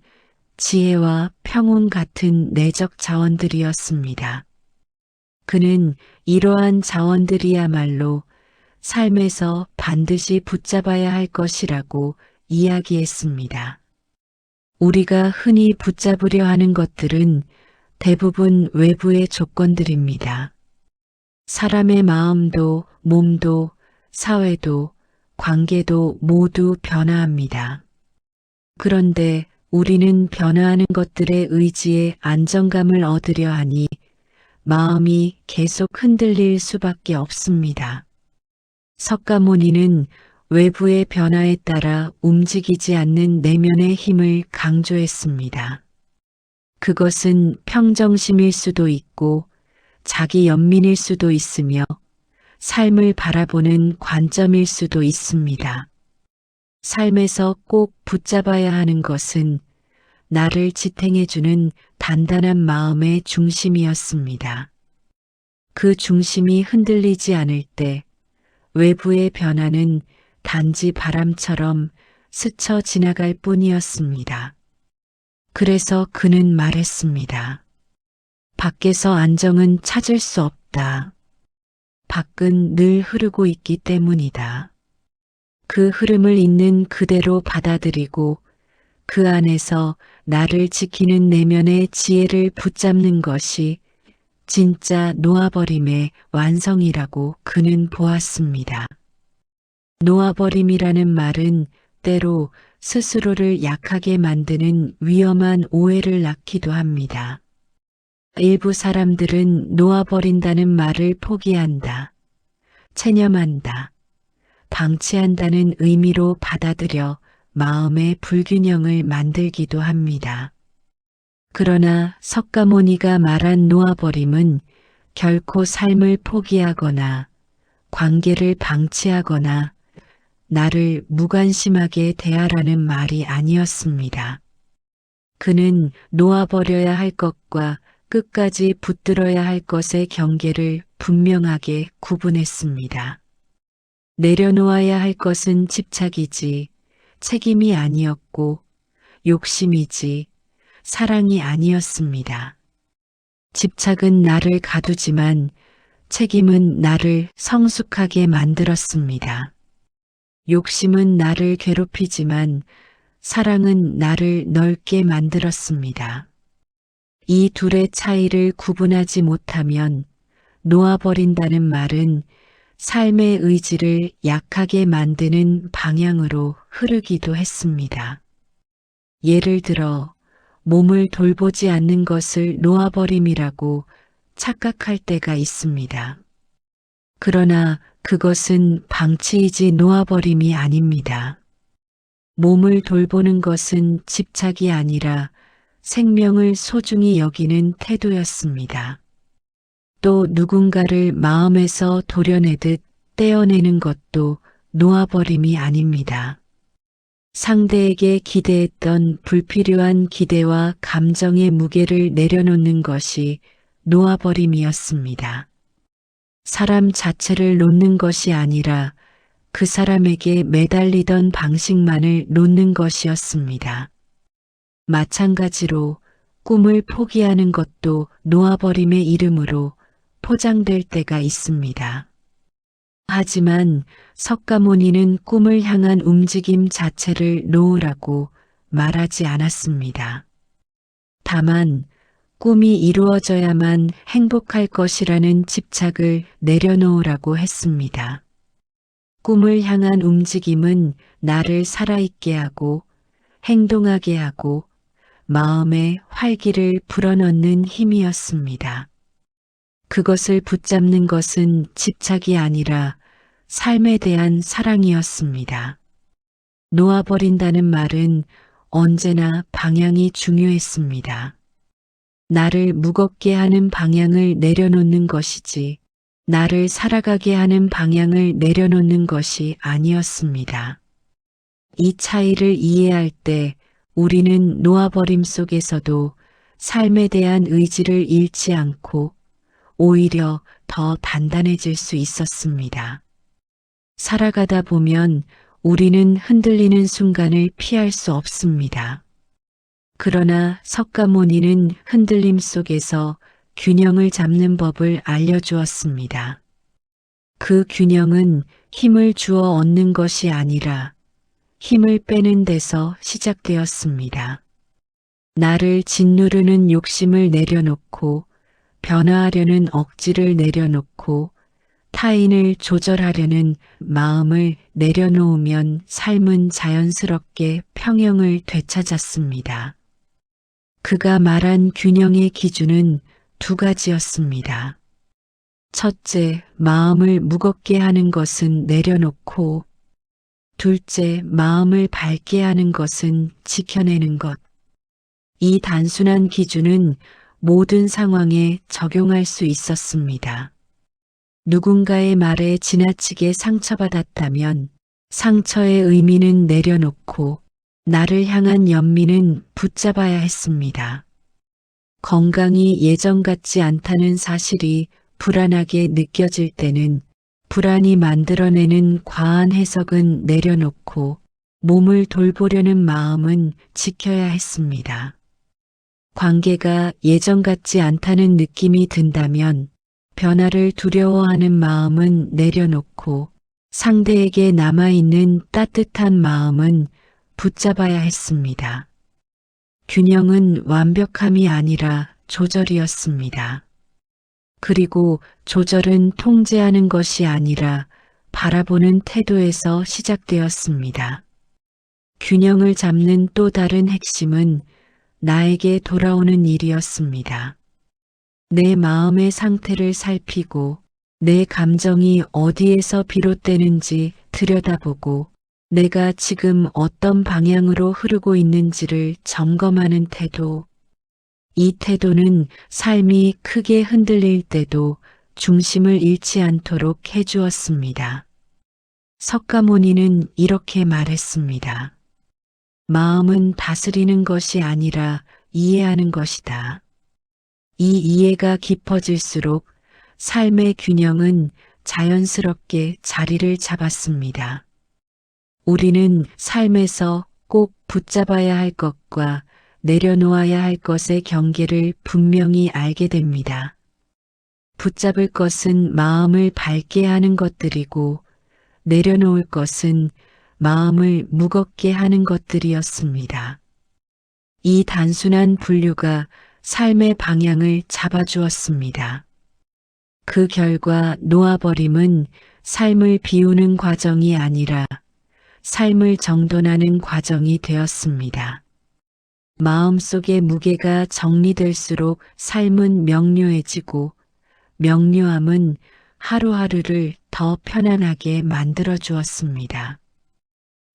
지혜와 평온 같은 내적 자원들이었습니다. 그는 이러한 자원들이야말로 삶에서 반드시 붙잡아야 할 것이라고 이야기했습니다. 우리가 흔히 붙잡으려 하는 것들은 대부분 외부의 조건들입니다. 사람의 마음도 몸도 사회도 관계도 모두 변화합니다. 그런데 우리는 변화하는 것들의 의지에 안정감을 얻으려 하니 마음이 계속 흔들릴 수밖에 없습니다. 석가모니는 외부의 변화에 따라 움직이지 않는 내면의 힘을 강조했습니다. 그것은 평정심일 수도 있고 자기 연민일 수도 있으며 삶을 바라보는 관점일 수도 있습니다. 삶에서 꼭 붙잡아야 하는 것은 나를 지탱해주는 단단한 마음의 중심이었습니다. 그 중심이 흔들리지 않을 때 외부의 변화는 단지 바람처럼 스쳐 지나갈 뿐이었습니다. 그래서 그는 말했습니다. 밖에서 안정은 찾을 수 없다. 밖은 늘 흐르고 있기 때문이다. 그 흐름을 있는 그대로 받아들이고 그 안에서 나를 지키는 내면의 지혜를 붙잡는 것이 진짜 놓아버림의 완성이라고 그는 보았습니다. 놓아버림이라는 말은 때로 스스로를 약하게 만드는 위험한 오해를 낳기도 합니다. 일부 사람들은 놓아버린다는 말을 포기한다, 체념한다, 방치한다는 의미로 받아들여 마음의 불균형을 만들기도 합니다. 그러나 석가모니가 말한 놓아버림은 결코 삶을 포기하거나 관계를 방치하거나 나를 무관심하게 대하라는 말이 아니었습니다. 그는 놓아버려야 할 것과 끝까지 붙들어야 할 것의 경계를 분명하게 구분했습니다. 내려놓아야 할 것은 집착이지 책임이 아니었고 욕심이지 사랑이 아니었습니다. 집착은 나를 가두지만 책임은 나를 성숙하게 만들었습니다. 욕심은 나를 괴롭히지만 사랑은 나를 넓게 만들었습니다. 이 둘의 차이를 구분하지 못하면 놓아버린다는 말은 삶의 의지를 약하게 만드는 방향으로 흐르기도 했습니다. 예를 들어 몸을 돌보지 않는 것을 놓아버림이라고 착각할 때가 있습니다. 그러나 그것은 방치이지 놓아버림이 아닙니다. 몸을 돌보는 것은 집착이 아니라 생명을 소중히 여기는 태도였습니다. 또 누군가를 마음에서 도려내듯 떼어내는 것도 놓아버림이 아닙니다. 상대에게 기대했던 불필요한 기대와 감정의 무게를 내려놓는 것이 놓아버림이었습니다. 사람 자체를 놓는 것이 아니라 그 사람에게 매달리던 방식만을 놓는 것이었습니다. 마찬가지로 꿈을 포기하는 것도 놓아버림의 이름으로 포장될 때가 있습니다. 하지만 석가모니는 꿈을 향한 움직임 자체를 놓으라고 말하지 않았습니다. 다만 꿈이 이루어져야만 행복할 것이라는 집착을 내려놓으라고 했습니다. 꿈을 향한 움직임은 나를 살아있게 하고 행동하게 하고 마음에 활기를 불어넣는 힘이었습니다. 그것을 붙잡는 것은 집착이 아니라 삶에 대한 사랑이었습니다. 놓아버린다는 말은 언제나 방향이 중요했습니다. 나를 무겁게 하는 방향을 내려놓는 것이지 나를 살아가게 하는 방향을 내려놓는 것이 아니었습니다. 이 차이를 이해할 때 우리는 놓아버림 속에서도 삶에 대한 의지를 잃지 않고 오히려 더 단단해질 수 있었습니다. 살아가다 보면 우리는 흔들리는 순간을 피할 수 없습니다. 그러나 석가모니는 흔들림 속에서 균형을 잡는 법을 알려주었습니다. 그 균형은 힘을 주어 얻는 것이 아니라 힘을 빼는 데서 시작되었습니다. 나를 짓누르는 욕심을 내려놓고 변화하려는 억지를 내려놓고 타인을 조절하려는 마음을 내려놓으면 삶은 자연스럽게 평형을 되찾았습니다. 그가 말한 균형의 기준은 두 가지였습니다. 첫째, 마음을 무겁게 하는 것은 내려놓고, 둘째, 마음을 밝게 하는 것은 지켜내는 것. 이 단순한 기준은 모든 상황에 적용할 수 있었습니다. 누군가의 말에 지나치게 상처받았다면 상처의 의미는 내려놓고 나를 향한 연민은 붙잡아야 했습니다. 건강이 예전 같지 않다는 사실이 불안하게 느껴질 때는 불안이 만들어내는 과한 해석은 내려놓고 몸을 돌보려는 마음은 지켜야 했습니다. 관계가 예전 같지 않다는 느낌이 든다면 변화를 두려워하는 마음은 내려놓고 상대에게 남아있는 따뜻한 마음은 붙잡아야 했습니다. 균형은 완벽함이 아니라 조절이었습니다. 그리고 조절은 통제하는 것이 아니라 바라보는 태도에서 시작되었습니다. 균형을 잡는 또 다른 핵심은 나에게 돌아오는 일이었습니다. 내 마음의 상태를 살피고 내 감정이 어디에서 비롯되는지 들여다보고 내가 지금 어떤 방향으로 흐르고 있는지를 점검하는 태도. 이 태도는 삶이 크게 흔들릴 때도 중심을 잃지 않도록 해주었습니다. 석가모니는 이렇게 말했습니다. 마음은 다스리는 것이 아니라 이해하는 것이다. 이 이해가 깊어질수록 삶의 균형은 자연스럽게 자리를 잡았습니다. 우리는 삶에서 꼭 붙잡아야 할 것과 내려놓아야 할 것의 경계를 분명히 알게 됩니다. 붙잡을 것은 마음을 밝게 하는 것들이고 내려놓을 것은 마음을 무겁게 하는 것들이었습니다. 이 단순한 분류가 삶의 방향을 잡아주었습니다. 그 결과 놓아버림은 삶을 비우는 과정이 아니라 삶을 정돈하는 과정이 되었습니다. 마음속의 무게가 정리될수록 삶은 명료해지고 명료함은 하루하루를 더 편안하게 만들어 주었습니다.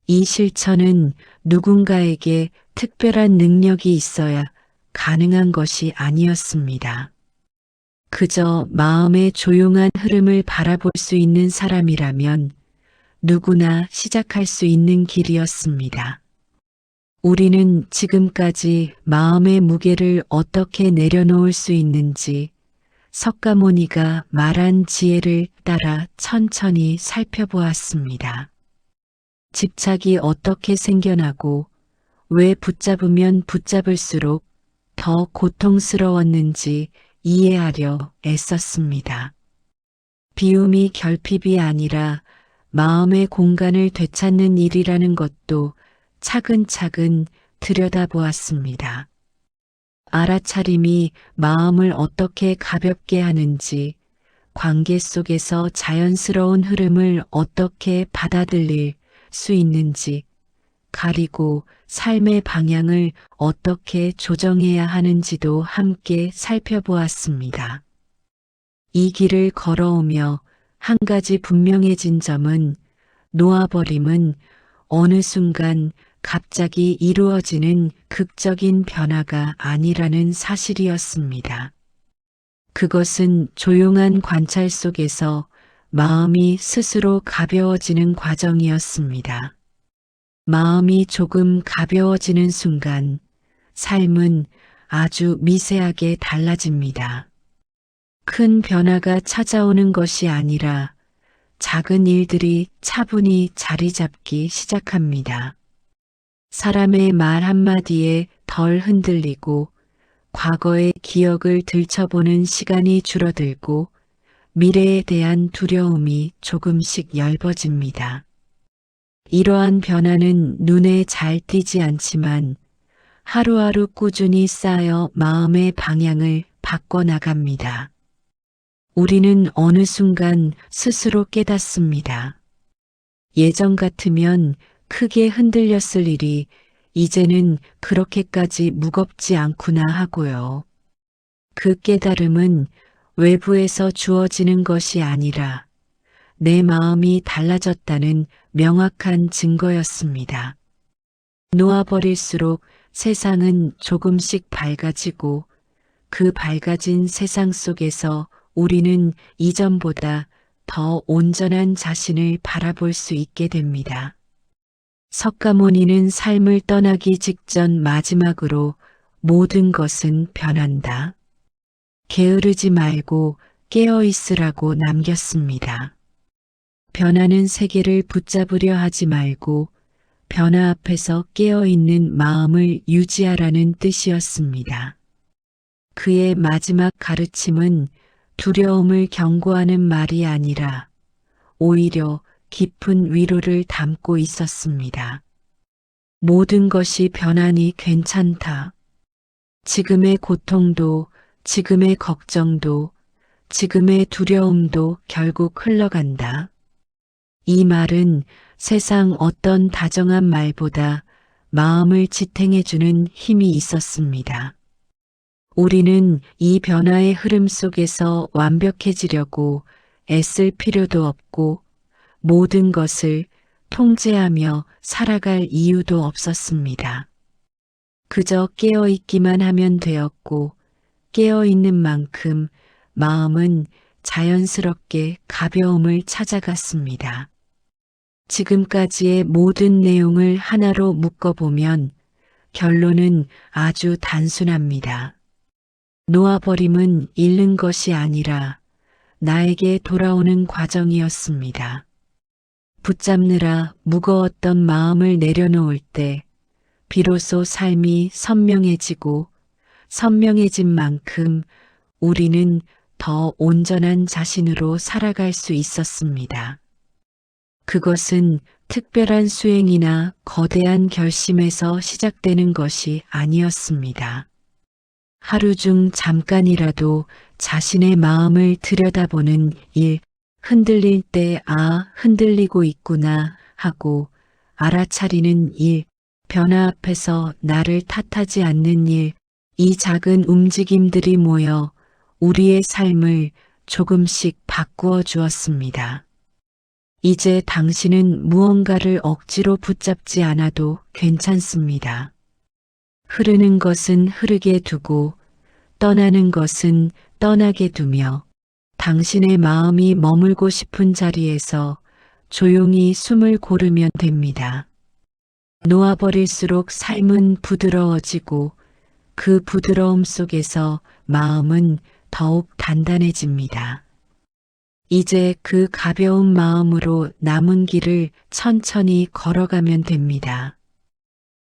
이 실천은 누군가에게 특별한 능력이 있어야 가능한 것이 아니었습니다. 그저 마음의 조용한 흐름을 바라볼 수 있는 사람이라면 누구나 시작할 수 있는 길이었습니다. 우리는 지금까지 마음의 무게를 어떻게 내려놓을 수 있는지 석가모니가 말한 지혜를 따라 천천히 살펴보았습니다. 집착이 어떻게 생겨나고 왜 붙잡으면 붙잡을수록 더 고통스러웠는지 이해하려 애썼습니다. 비움이 결핍이 아니라 마음의 공간을 되찾는 일이라는 것도 차근차근 들여다보았습니다. 알아차림이 마음을 어떻게 가볍게 하는지, 관계 속에서 자연스러운 흐름을 어떻게 받아들일 수 있는지, 가리고 삶의 방향을 어떻게 조정해야 하는지도 함께 살펴보았습니다. 이 길을 걸어오며 한 가지 분명해진 점은 놓아버림은 어느 순간 갑자기 이루어지는 극적인 변화가 아니라는 사실이었습니다. 그것은 조용한 관찰 속에서 마음이 스스로 가벼워지는 과정이었습니다. 마음이 조금 가벼워지는 순간 삶은 아주 미세하게 달라집니다. 큰 변화가 찾아오는 것이 아니라 작은 일들이 차분히 자리 잡기 시작합니다. 사람의 말 한마디에 덜 흔들리고 과거의 기억을 들춰보는 시간이 줄어들고 미래에 대한 두려움이 조금씩 엷어집니다. 이러한 변화는 눈에 잘 띄지 않지만 하루하루 꾸준히 쌓여 마음의 방향을 바꿔나갑니다. 우리는 어느 순간 스스로 깨닫습니다. 예전 같으면 크게 흔들렸을 일이 이제는 그렇게까지 무겁지 않구나 하고요. 그 깨달음은 외부에서 주어지는 것이 아니라 내 마음이 달라졌다는 명확한 증거였습니다. 놓아버릴수록 세상은 조금씩 밝아지고 그 밝아진 세상 속에서 우리는 이전보다 더 온전한 자신을 바라볼 수 있게 됩니다. 석가모니는 삶을 떠나기 직전 마지막으로 모든 것은 변한다. 게으르지 말고 깨어 있으라고 남겼습니다. 변하는 세계를 붙잡으려 하지 말고 변화 앞에서 깨어 있는 마음을 유지하라는 뜻이었습니다. 그의 마지막 가르침은 두려움을 경고하는 말이 아니라 오히려 깊은 위로를 담고 있었습니다. 모든 것이 변하니 괜찮다. 지금의 고통도, 지금의 걱정도, 지금의 두려움도 결국 흘러간다. 이 말은 세상 어떤 다정한 말보다 마음을 지탱해주는 힘이 있었습니다. 우리는 이 변화의 흐름 속에서 완벽해지려고 애쓸 필요도 없고 모든 것을 통제하며 살아갈 이유도 없었습니다. 그저 깨어있기만 하면 되었고 깨어있는 만큼 마음은 자연스럽게 가벼움을 찾아갔습니다. 지금까지의 모든 내용을 하나로 묶어보면 결론은 아주 단순합니다. 놓아버림은 잃는 것이 아니라 나에게 돌아오는 과정이었습니다. 붙잡느라 무거웠던 마음을 내려놓을 때 비로소 삶이 선명해지고 선명해진 만큼 우리는 더 온전한 자신으로 살아갈 수 있었습니다. 그것은 특별한 수행이나 거대한 결심에서 시작되는 것이 아니었습니다. 하루 중 잠깐이라도 자신의 마음을 들여다보는 일, 흔들릴 때 흔들리고 있구나 하고 알아차리는 일, 변화 앞에서 나를 탓하지 않는 일, 이 작은 움직임들이 모여 우리의 삶을 조금씩 바꾸어 주었습니다. 이제 당신은 무언가를 억지로 붙잡지 않아도 괜찮습니다. 흐르는 것은 흐르게 두고 떠나는 것은 떠나게 두며 당신의 마음이 머물고 싶은 자리에서 조용히 숨을 고르면 됩니다. 놓아버릴수록 삶은 부드러워지고 그 부드러움 속에서 마음은 더욱 단단해집니다. 이제 그 가벼운 마음으로 남은 길을 천천히 걸어가면 됩니다.